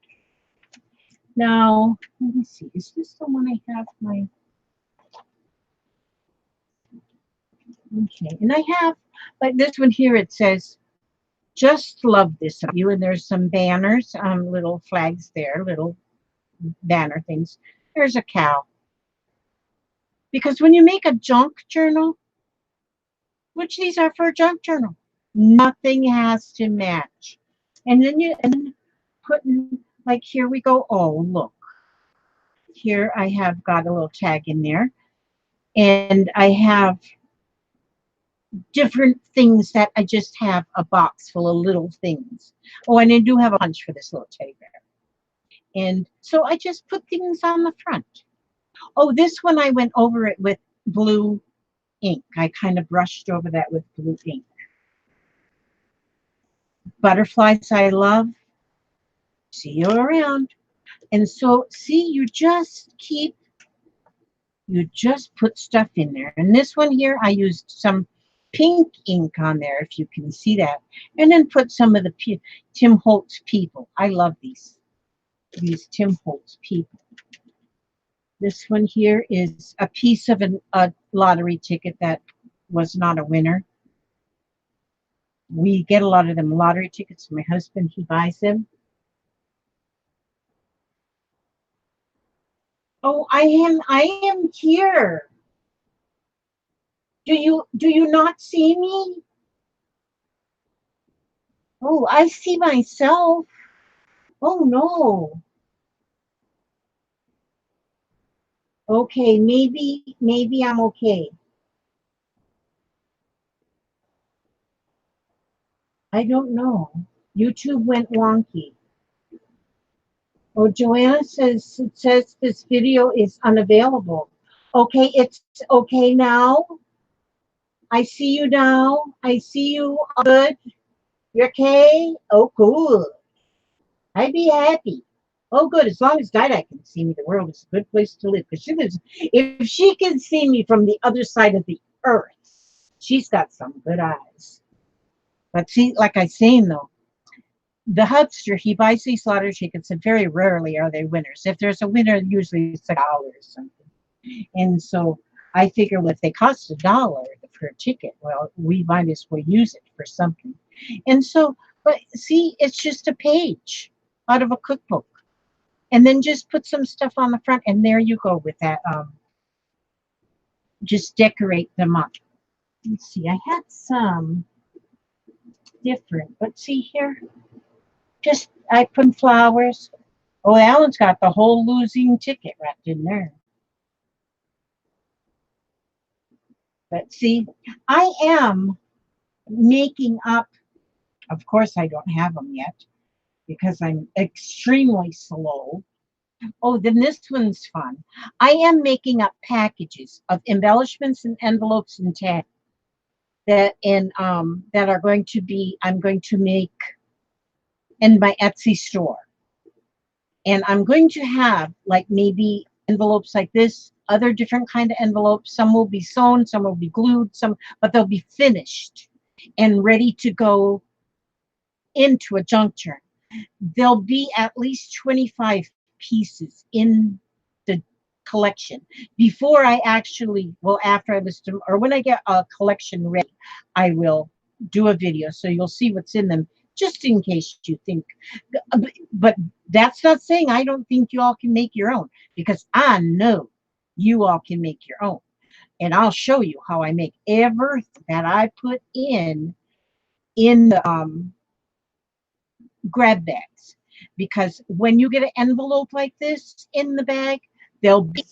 Now, let me see. Is this the one I have my? Okay, and I have like this one here. It says, "Just love this of you," and there's some banners, little flags there, little banner things. There's a cow. Because when you make a junk journal, which these are for a junk journal, nothing has to match. And then putting, like, here we go. Oh, look. Here I have got a little tag in there. And I have different things that I just have a box full of little things. Oh, and I do have a punch for this little teddy bear. And so I just put things on the front. Oh, this one I went over it with blue ink. I kind of brushed over that with blue ink. Butterflies I love. See you around. And so, see, you just put stuff in there. And this one here, I used some pink ink on there, if you can see that. And then put some of the Tim Holtz people. I love these Tim Holtz people. This one here is a piece of a lottery ticket that was not a winner. We get a lot of them lottery tickets. My husband, he buys them. Oh, I am here. Do you not see me? Oh, I see myself. Oh no. Okay, maybe I'm okay. I don't know. YouTube went wonky. Oh, Joanna says it says this video is unavailable. Okay, it's okay now. I see you now. I see you. All good. You're okay? Oh, cool. I'd be happy. Oh, good. As long as Dinah can see me, the world is a good place to live. Because if she can see me from the other side of the earth, she's got some good eyes. But see, like I saying though, the hubster, he buys these lottery tickets, and very rarely are they winners. If there's a winner, usually it's $1 or something. And so I figure, well, if they cost $1 per ticket, well, we might as well use it for something. And so, but see, it's just a page out of a cookbook. And then just put some stuff on the front, and there you go with that. Just decorate them up. Let's see, I had some different, but see here, just I put flowers. Oh, Alan's got the whole losing ticket wrapped in there. But see, I am making up. Of course, I don't have them yet because I'm extremely slow. Oh, then this one's fun. I am making up packages of embellishments and envelopes and tags that are going to be, I'm going to make in my Etsy store. And I'm going to have like maybe envelopes like this, other different kind of envelopes. Some will be sewn, some will be glued, but they'll be finished and ready to go into a junk turn. There'll be at least 25 pieces in the collection before I actually, well, after I list them, or when I get a collection ready, I will do a video so you'll see what's in them, just in case you think. But that's not saying I don't think you all can make your own, because I know you all can make your own. And I'll show you how I make everything that I put in the grab bags. Because when you get an envelope like this in the bag, there'll be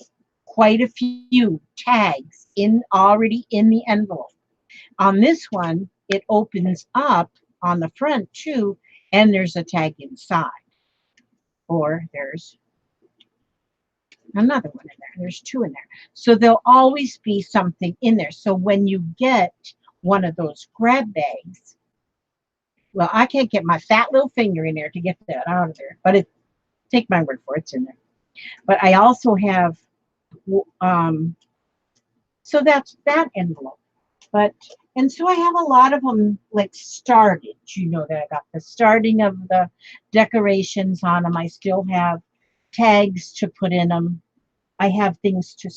quite a few tags already in the envelope. On this one, it opens up on the front too, and there's a tag inside. Or there's another one in there. There's two in there. So there'll always be something in there. So when you get one of those grab bags, well, I can't get my fat little finger in there to get that out of there. But take my word for it, it's in there. But I also have, so that's that envelope. And so I have a lot of them like started, that I got the starting of the decorations on them. I still have tags to put in them. I have things to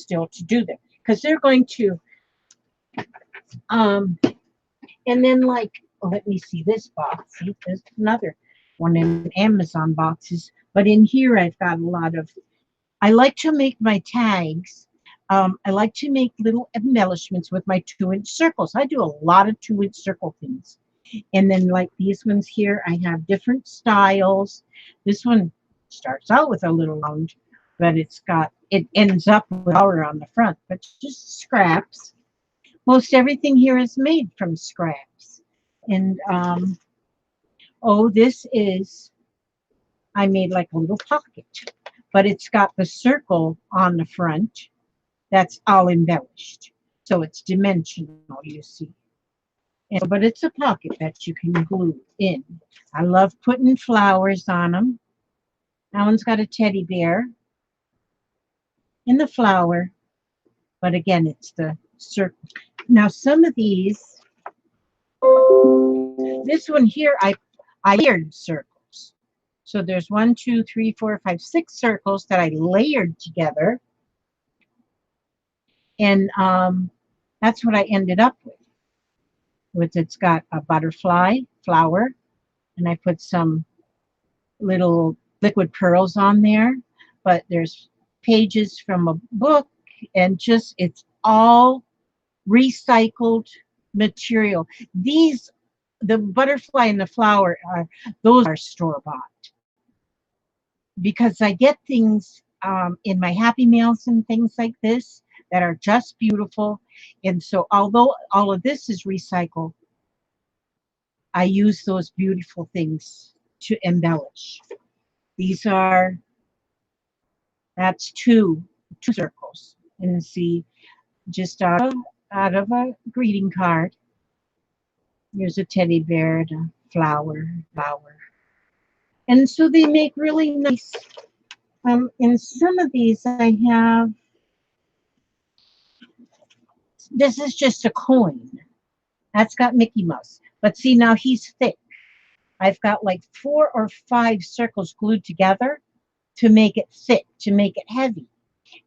do them because they're going to, and then like, let me see this box. See, there's another one in Amazon boxes, but in here I've got a lot of, I like to make my tags. I like to make little embellishments with my 2-inch circles. I do a lot of 2-inch circle things. And then like these ones here, I have different styles. This one starts out with a little round, but it ends up with a flower on the front, but just scraps. Most everything here is made from scraps. And, oh, this is, I made like a little pocket but it's got the circle on the front that's all embellished. So it's dimensional, you see. And, but it's a pocket that you can glue in. I love putting flowers on them. That one's got a teddy bear in the flower, but again, it's the circle. Now, some of these, this one here, I layered circles. So there's 1, 2, 3, 4, 5, 6 circles that I layered together. And that's what I ended up with. It's got a butterfly flower, and I put some little liquid pearls on there. But there's pages from a book, and just it's all recycled material. These, the butterfly and the flower, those are store-bought because I get things in my Happy Mails and things like this that are just beautiful. And so although all of this is recycled, I use those beautiful things to embellish. These are, that's two circles. And see, just out of a greeting card. Here's a teddy bear, a flower. And so they make really nice. In some of these I have, this is just a coin. That's got Mickey Mouse. But see, now he's thick. I've got like 4 or 5 circles glued together to make it thick, to make it heavy.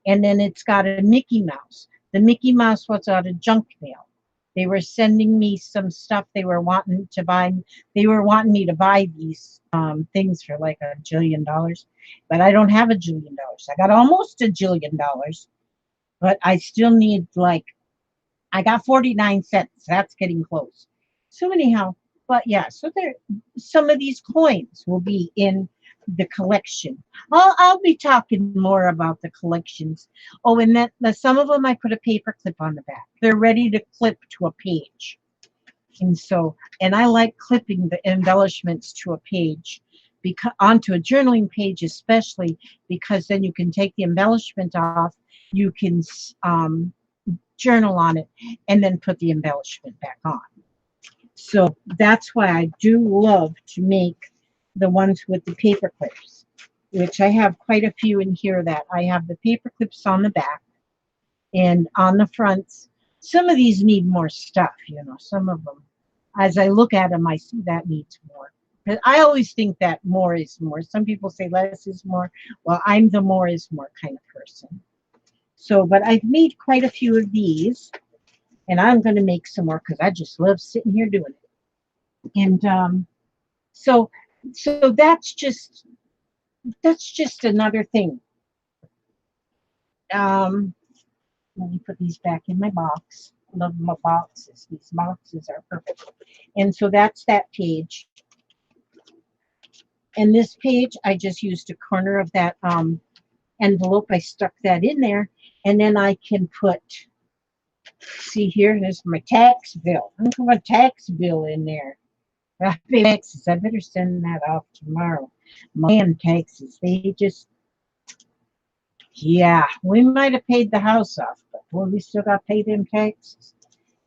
And then it's got a Mickey Mouse. The Mickey Mouse was out of junk mail. They were sending me some stuff they were wanting to buy. They were wanting me to buy these things for like $1 jillion. But I don't have $1 jillion. I got almost $1 jillion. But I still need like, I got 49 cents. That's getting close. So anyhow, but yeah, so there, some of these coins will be in the collection. I'll be talking more about the collections. Oh, and then some of them I put a paper clip on the back. They're ready to clip to a page. And so, and I like clipping the embellishments to a page, because onto a journaling page, especially because then you can take the embellishment off, you can journal on it, and then put the embellishment back on. So that's why I do love to make the ones with the paper clips, which I have quite a few in here that I have the paper clips on the back and on the fronts. Some of these need more stuff, you know, some of them. As I look at them, I see that needs more. But I always think that more is more. Some people say less is more. Well, I'm the more is more kind of person. So, but I've made quite a few of these, and I'm going to make some more because I just love sitting here doing it. And so that's just another thing. Let me put these back in my box. I love my boxes. These boxes are perfect. And so that's that page. And this page, I just used a corner of that envelope. I stuck that in there, and then I can put, see here, there's my tax bill. I'm going to put a tax bill in there. I pay taxes. I better send that off tomorrow. Land taxes, they just, yeah, we might have paid the house off, but boy, we still got to pay them taxes.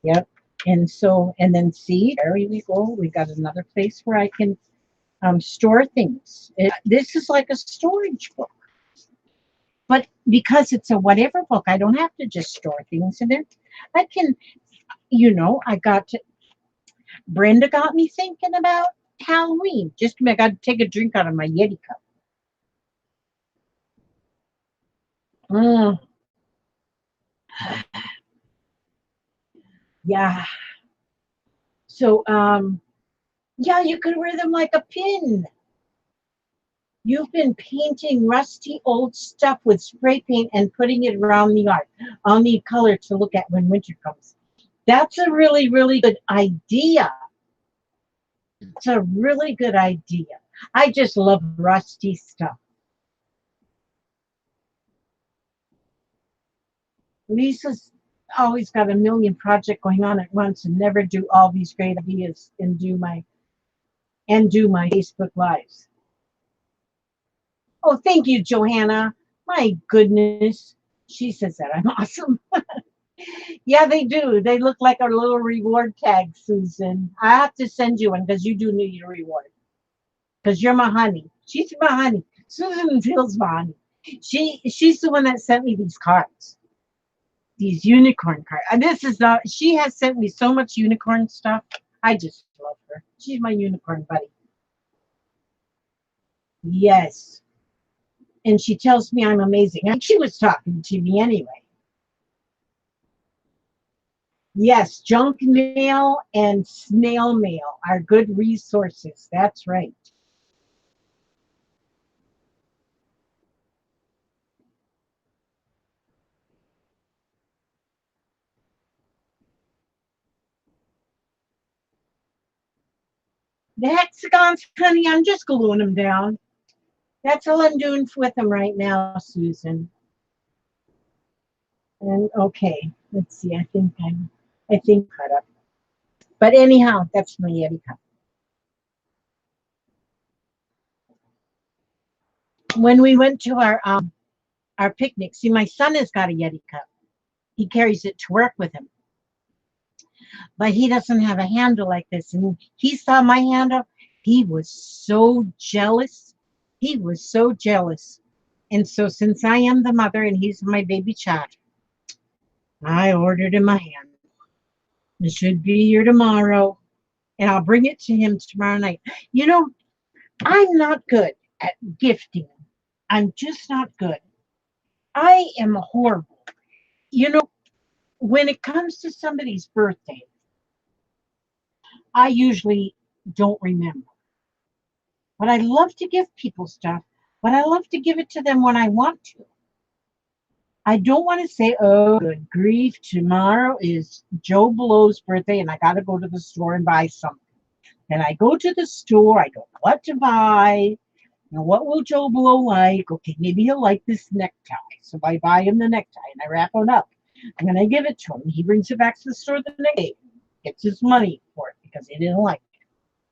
Yep. And so, and then see, there we go. We got another place where I can store things. This is like a storage book. But because it's a whatever book, I don't have to just store things in it. I can, you know, Brenda got me thinking about Halloween. Just I got to take a drink out of my Yeti cup. Yeah. So, yeah, you could wear them like a pin. You've been painting rusty old stuff with spray paint and putting it around the yard. I'll need color to look at when winter comes. That's a really, really good idea. It's a really good idea. I just love rusty stuff. Lisa's always got a million projects going on at once and never do all these great ideas and do my Facebook lives. Oh, thank you, Johanna. My goodness. She says that I'm awesome. Yeah, they do. They look like a little reward tag, Susan. I have to send you one because you do need a reward. Because you're my honey. She's my honey. Susan feels my honey. She's the one that sent me these cards, these unicorn cards. And this is not. She has sent me so much unicorn stuff. I just love her. She's my unicorn buddy. Yes, and she tells me I'm amazing. I think she was talking to me anyway. Yes, junk mail and snail mail are good resources. That's right. The hexagons, honey, I'm just gluing them down. That's all I'm doing with them right now, Susan. And okay, let's see. I think cut up. But anyhow, that's my Yeti cup. When we went to our picnic, see, my son has got a Yeti cup. He carries it to work with him, but he doesn't have a handle like this. And he saw my handle. He was so jealous. He was so jealous. And so, since I am the mother and he's my baby child, I ordered him a handle. It should be here tomorrow, and I'll bring it to him tomorrow night. You know, I'm not good at gifting. I'm just not good. I am horrible. You know, when it comes to somebody's birthday, I usually don't remember. But I love to give people stuff, but I love to give it to them when I want to. I don't want to say, oh, good grief, tomorrow is Joe Blow's birthday and I got to go to the store and buy something. And I go to the store, I don't know what to buy. Now, what will Joe Blow like? Okay, maybe he'll like this necktie. So I buy him the necktie and I wrap it up. And then I give it to him. He brings it back to the store the next day, gets his money for it because he didn't like it.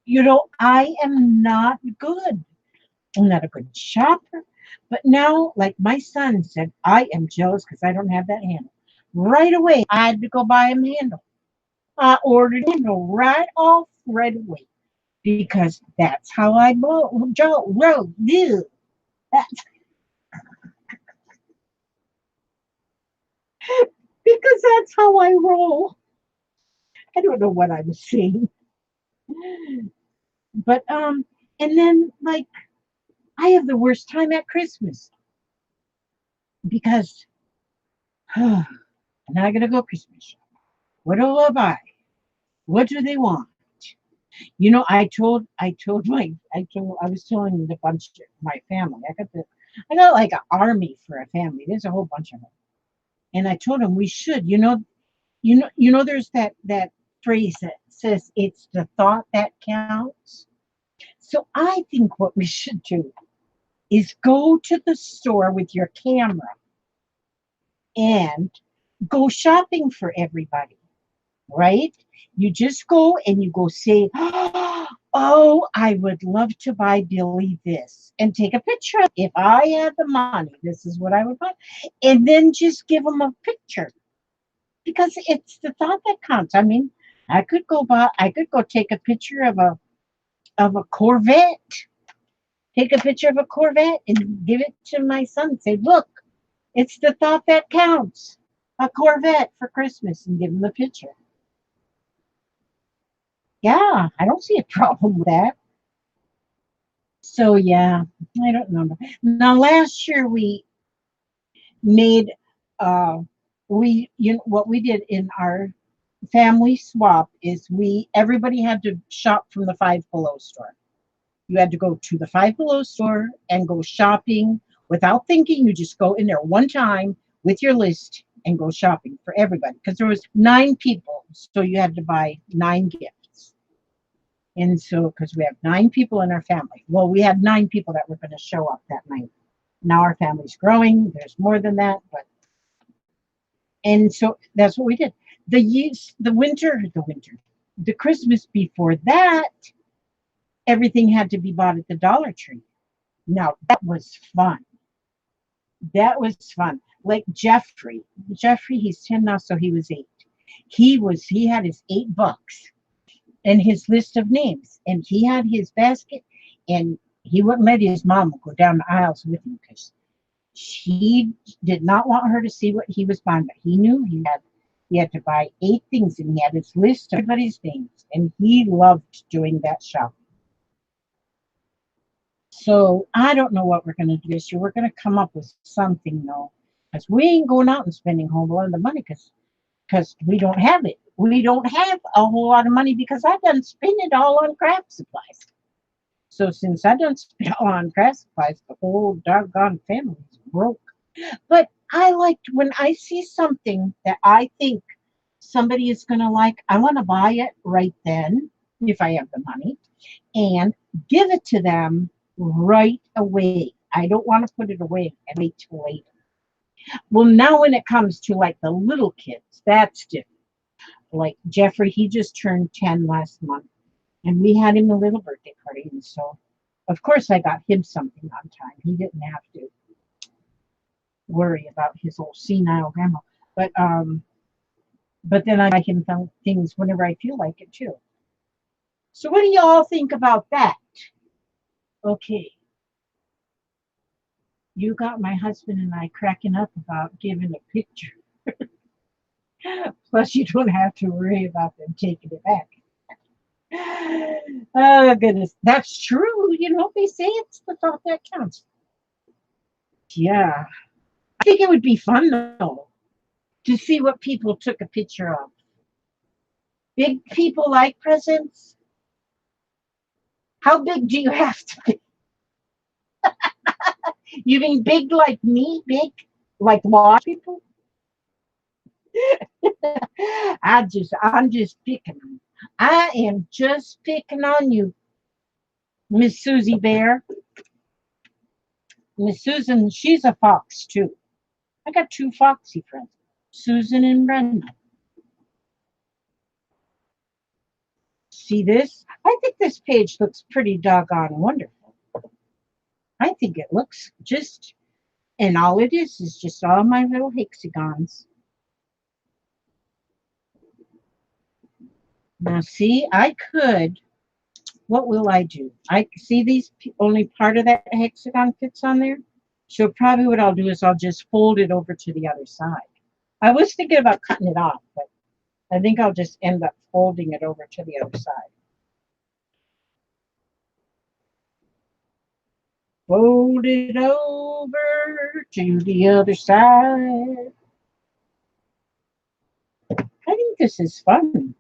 You know, I am not good. I'm not a good shopper. But now, like my son said, I am jealous because I don't have that handle. Right away, I had to go buy him a handle. I ordered a handle right off right away because that's how I blow. Joe, roll, do. That's because that's how I roll. I don't know what I was saying, but and then like I have the worst time at Christmas because I'm not gonna go Christmas shop. What do I buy? What do they want? You know, I was telling the bunch of my family. I got like an army for a family. There's a whole bunch of them, and I told them we should. There's that phrase that says it's the thought that counts. So I think what we should do is go to the store with your camera and go shopping for everybody, right? You just go and you go say, oh, I would love to buy Billy this and take a picture. If I had the money, this is what I would buy. And then just give them a picture because it's the thought that counts. I mean, I could go take a picture of a Corvette, take a picture of a Corvette and give it to my son. Say, look, it's the thought that counts. A Corvette for Christmas and give him the picture. Yeah, I don't see a problem with that. So yeah, I don't remember. Now last year made what we did in our family swap is we everybody had to shop from the Five Below store. You had to go to the Five Below store and go shopping without thinking. You just go in there one time with your list and go shopping for everybody because there was 9 people, so you had to buy 9 gifts. And so, because we have 9 people in our family, well, we had 9 people that were going to show up that night. Now our family's growing. There's more than that, but and so that's what we did. The Christmas before that, everything had to be bought at the Dollar Tree. Now that was fun. That was fun. Like Jeffrey. Jeffrey, he's 10 now, so he was 8. He had his 8 books and his list of names. And he had his basket, and he wouldn't let his mom go down the aisles with him because she did not want her to see what he was buying. But he knew he had to buy 8 things, and he had his list of everybody's names, and he loved doing that shopping. So I don't know what we're going to do this year. We're going to come up with something though, because we ain't going out and spending a whole lot of the money because we don't have it. We don't have a whole lot of money because I done spent it all on craft supplies. So since I done spent all on craft supplies, the whole doggone family is broke. But I liked when I see something that I think somebody is going to like, I want to buy it right then if I have the money and give it to them right away. I don't want to put it away and wait till later. Well, now when it comes to like the little kids, that's different. Like Jeffrey, he just turned 10 last month, and we had him a little birthday party, and so of course I got him something on time. He didn't have to worry about his old senile grandma. But then I buy him things whenever I feel like it too. So what do y'all think about that? Okay. You got my husband and I cracking up about giving a picture. Plus, you don't have to worry about them taking it back. Oh, goodness. That's true. You know, they say it's the thought that counts. Yeah. I think it would be fun, though, to see what people took a picture of. Big people like presents. How big do you have to be? You mean big like me? Big like large people? I'm just picking on you. I am just picking on you, Miss Susie Bear. Miss Susan, she's a fox too. I got 2 foxy friends, Susan and Brenda. See this? I think this page looks pretty doggone wonderful. I think it looks just, and all it is just all my little hexagons. Now see, I could, what will I do? I see these, only part of that hexagon fits on there. So probably what I'll do is I'll just fold it over to the other side. I was thinking about cutting it off, but I think I'll just end up folding it over to the other side. Fold it over to the other side. I think this is fun.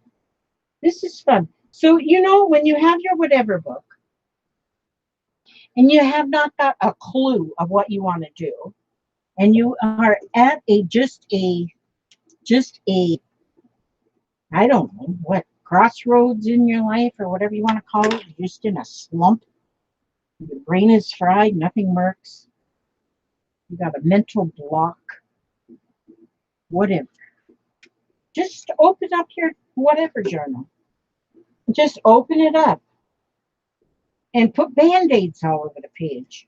This is fun. So, you know, when you have your whatever book and you have not got a clue of what you want to do, and you are at just a, I don't know, what, crossroads in your life or whatever you want to call it, you're just in a slump. Your brain is fried, nothing works. You got a mental block, whatever. Just open up your whatever journal. Just open it up and put band-aids all over the page.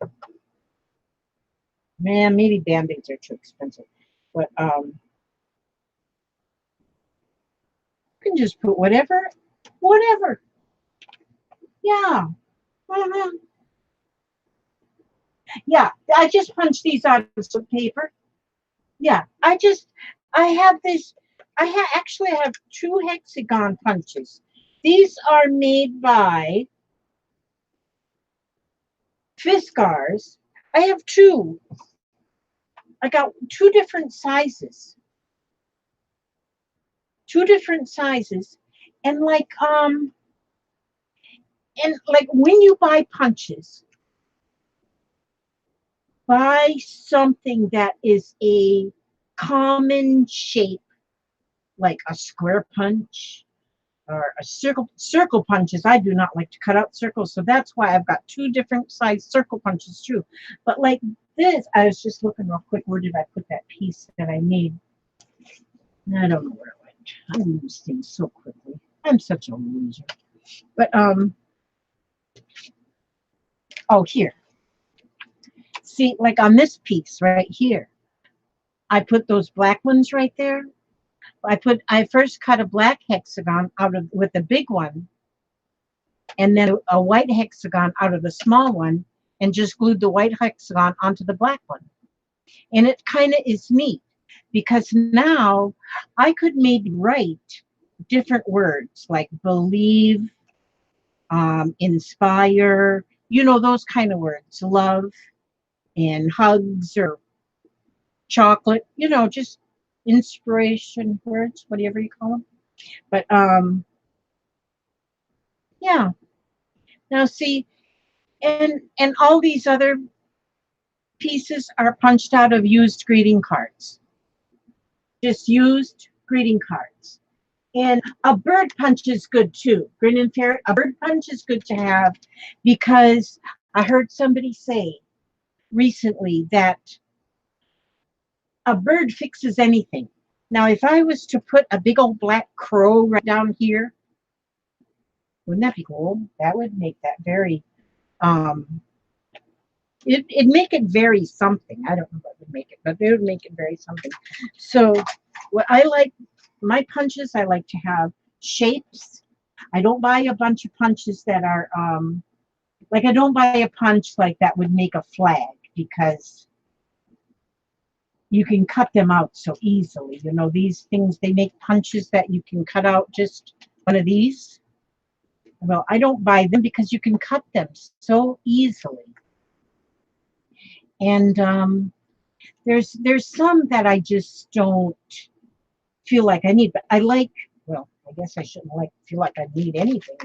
Man, maybe band-aids are too expensive, but you can just put whatever. Yeah. Yeah, I just punched these out of some paper. Yeah, I have this, actually have 2 hexagon punches. These are made by Fiskars. I have 2. I got 2 different sizes. 2 different sizes. And like when you buy punches, buy something that is a common shape, like a square punch or a circle punches. I do not like to cut out circles, so that's why I've got 2 different size circle punches too. But like this, I was just looking real quick, where did I put that piece that I made? I don't know where it went. I lose things so quickly. I'm such a loser. But oh, here. See, like on this piece right here, I put those black ones right there. I first cut a black hexagon out of with the big one, and then a white hexagon out of the small one, and just glued the white hexagon onto the black one. And it kind of is neat because now I could maybe write different words like believe, inspire, those kind of words, love and hugs or chocolate, just inspiration words, whatever you call them. But yeah. Now see, and all these other pieces are punched out of used greeting cards. Just used greeting cards. And a bird punch is good too. Grin and ferret, a bird punch is good to have because I heard somebody say recently that a bird fixes anything. Now, if I was to put a big old black crow right down here, wouldn't that be cool? That would make that very, it'd make it very something. I don't know what would make it, but it would make it very something. So what I like, my punches, I like to have shapes. I don't buy a bunch of punches that are, like I don't buy a punch like that would make a flag because you can cut them out so easily. These things, they make punches that you can cut out just one of these. Well, I don't buy them because you can cut them so easily. And there's some that I just don't feel like I need, but I like, well, I guess I shouldn't feel like I need anything,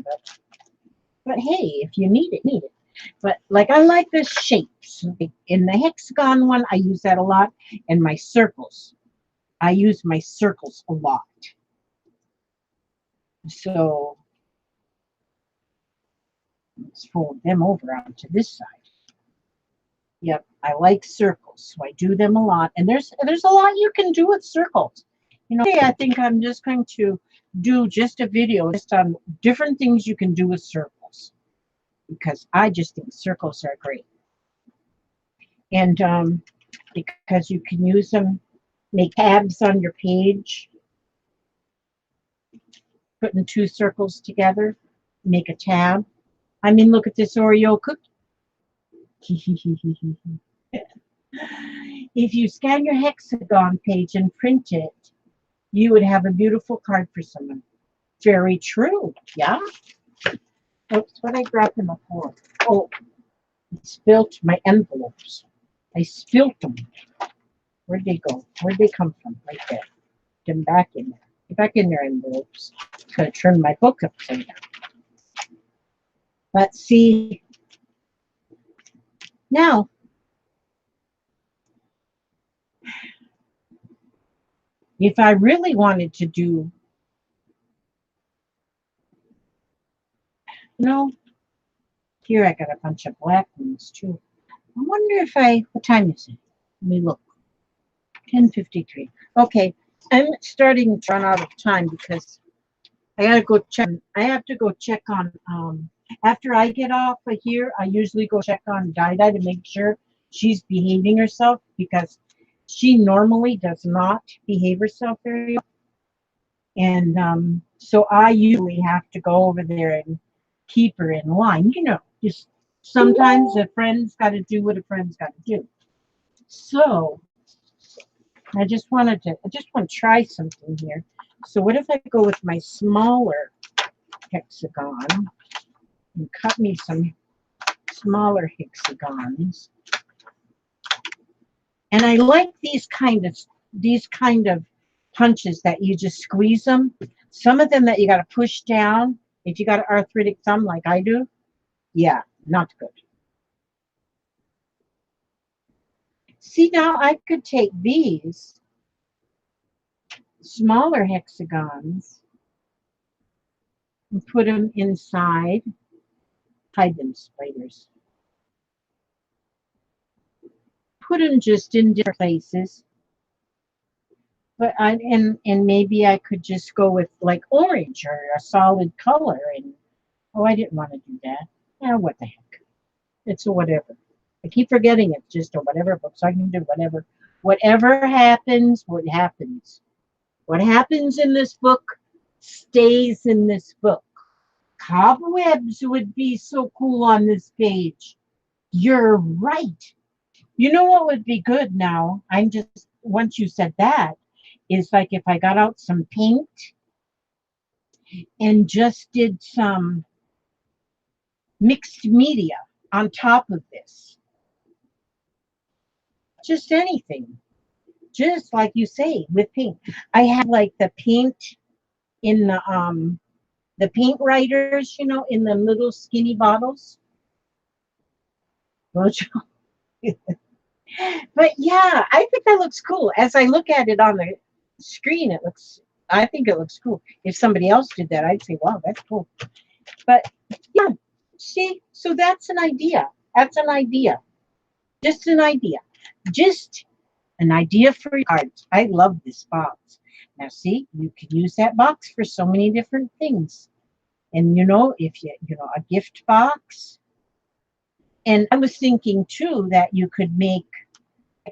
but hey, if you need it, need it. But like I like the shapes. In the hexagon one, I use that a lot. And my circles, I use my circles a lot. So let's fold them over onto this side. Yep, I like circles, so I do them a lot. And there's a lot you can do with circles. Today I think I'm just going to do just a video just on different things you can do with circles, because I just think circles are great. And because you can use them, make tabs on your page, putting two circles together, make a tab. I mean, look at this Oreo cookie. If you scan your hexagon page and print it, you would have a beautiful card for someone. Very true, yeah? Oops, what I grabbed them before. Oh, I spilled my envelopes. I spilled them. Where'd they go? Where'd they come from? Right there. Get them back in there. Get back in their envelopes. I'm going to turn my book upside down. Let's see. Now, if I really wanted to do, here I got a bunch of black ones too. I wonder if what time is it? Let me look. 10:53. Okay, I'm starting to run out of time because I gotta go check. I have to go check on, after I get off of here, I usually go check on Dida to make sure she's behaving herself because she normally does not behave herself very well. And so I usually have to go over there and keep her in line. Just sometimes a friend's got to do what a friend's got to do. So I just want to try something here. So what if I go with my smaller hexagon and cut me some smaller hexagons? And I like these kind of punches that you just squeeze them. Some of them that you got to push down. If you got an arthritic thumb like I do, yeah, not good. See, now I could take these smaller hexagons and put them inside. Hide them, spiders. Put them just in different places. But and maybe I could just go with like orange or a solid color. And oh, I didn't want to do that. Yeah, what the heck? It's a whatever. I keep forgetting it's just a whatever book, so I can do whatever. Whatever happens, what happens. What happens in this book stays in this book. Cobwebs would be so cool on this page. You're right. You know what would be good now? I'm just, once you said that, is like if I got out some paint and just did some mixed media on top of this. Just anything. Just like you say, with paint. I have like the paint in the paint writers, you know, in the little skinny bottles. But yeah, I think that looks cool. As I look at it on the screen, I think it looks cool. If somebody else did that, I'd say, wow, that's cool. But yeah, see, so that's an idea. That's an idea. Just an idea. Just an idea for your cards. I love this box. Now, see, you can use that box for so many different things. And, you know, if you know, a gift box. And I was thinking, too, that you could make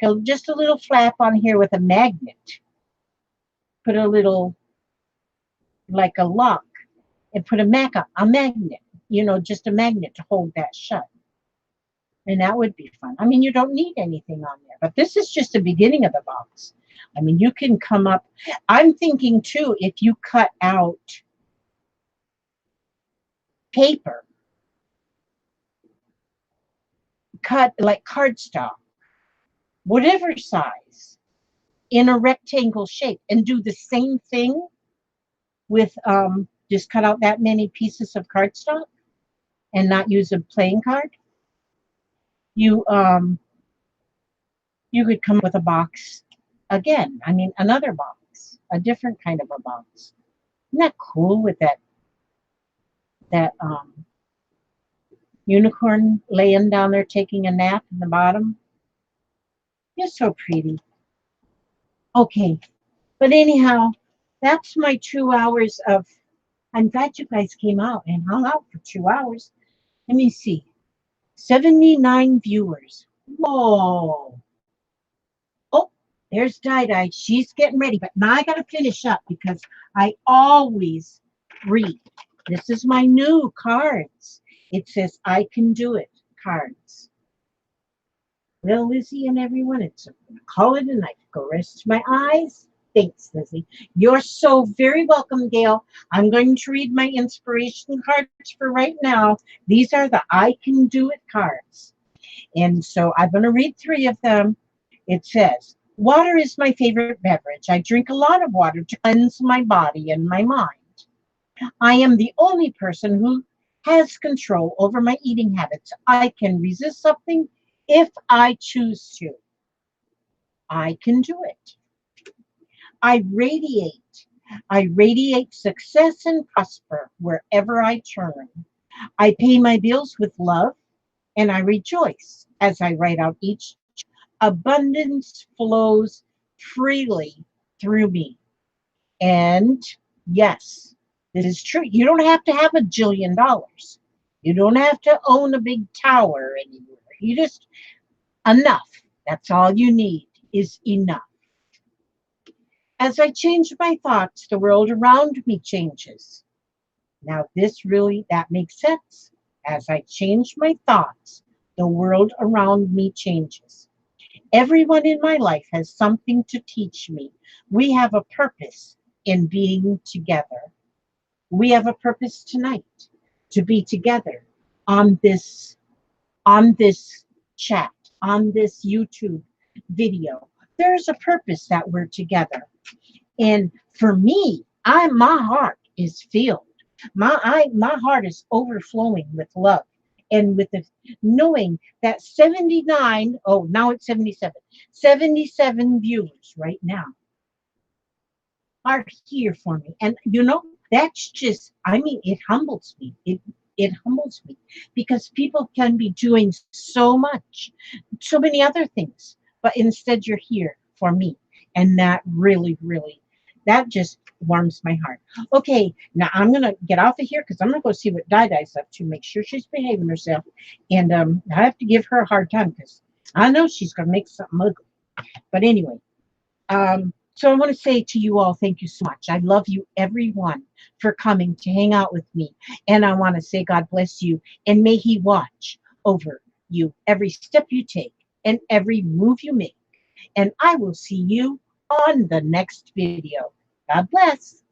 like just a little flap on here with a magnet. Put a little, like a lock, and put a magnet, you know, just a magnet to hold that shut. And that would be fun. I mean, you don't need anything on there, but this is just the beginning of the box. I mean, you can come up. I'm thinking, too, if you cut out paper, cut like cardstock, whatever size, in a rectangle shape, and do the same thing with just cut out that many pieces of cardstock and not use a playing card. You could come up with a box again. I mean, another box, a different kind of a box. Isn't that cool with that unicorn laying down there taking a nap in the bottom? You're so pretty. Okay, but anyhow, that's my 2 hours of. I'm glad you guys came out and hung out for 2 hours. Let me see. 79 viewers. Whoa. Oh, there's Di. She's getting ready, but now I got to finish up because I always read. This is my new cards. It says, I can do it cards. Well, Lizzie and everyone, I'm going to call it a night. Go rest my eyes. Thanks, Lizzie. You're so very welcome, Gail. I'm going to read my inspiration cards for right now. These are the I Can Do It cards. And so I'm going to read 3 of them. It says, water is my favorite beverage. I drink a lot of water to cleanse my body and my mind. I am the only person who has control over my eating habits. I can resist something if I choose to. I can do it. I radiate. I radiate success and prosper wherever I turn. I pay my bills with love, and I rejoice as I write out each. Abundance flows freely through me. And yes, this is true. You don't have to have $1 jillion. You don't have to own a big tower anywhere. You just, enough. That's all you need is enough. As I change my thoughts, the world around me changes. Now that makes sense. As I change my thoughts, the world around me changes. Everyone in my life has something to teach me. We have a purpose in being together. We have a purpose tonight to be together on this chat, on this YouTube video. There's a purpose that we're together. And for me, my heart is filled. My heart is overflowing with love and with the knowing that 79, oh, now it's 77 viewers right now are here for me. And you know, that's just, I mean, it humbles me. It humbles me because people can be doing so much, so many other things, but instead you're here for me. And that really, really That just warms my heart. Okay, now I'm gonna get off of here because I'm gonna go see what Di's up to, make sure she's behaving herself, and I have to give her a hard time because I know she's gonna make something ugly. But anyway, so I want to say to you all, thank you so much. I love you, everyone, for coming to hang out with me, and I want to say God bless you, and may He watch over you every step you take and every move you make. And I will see you on the next video. God bless.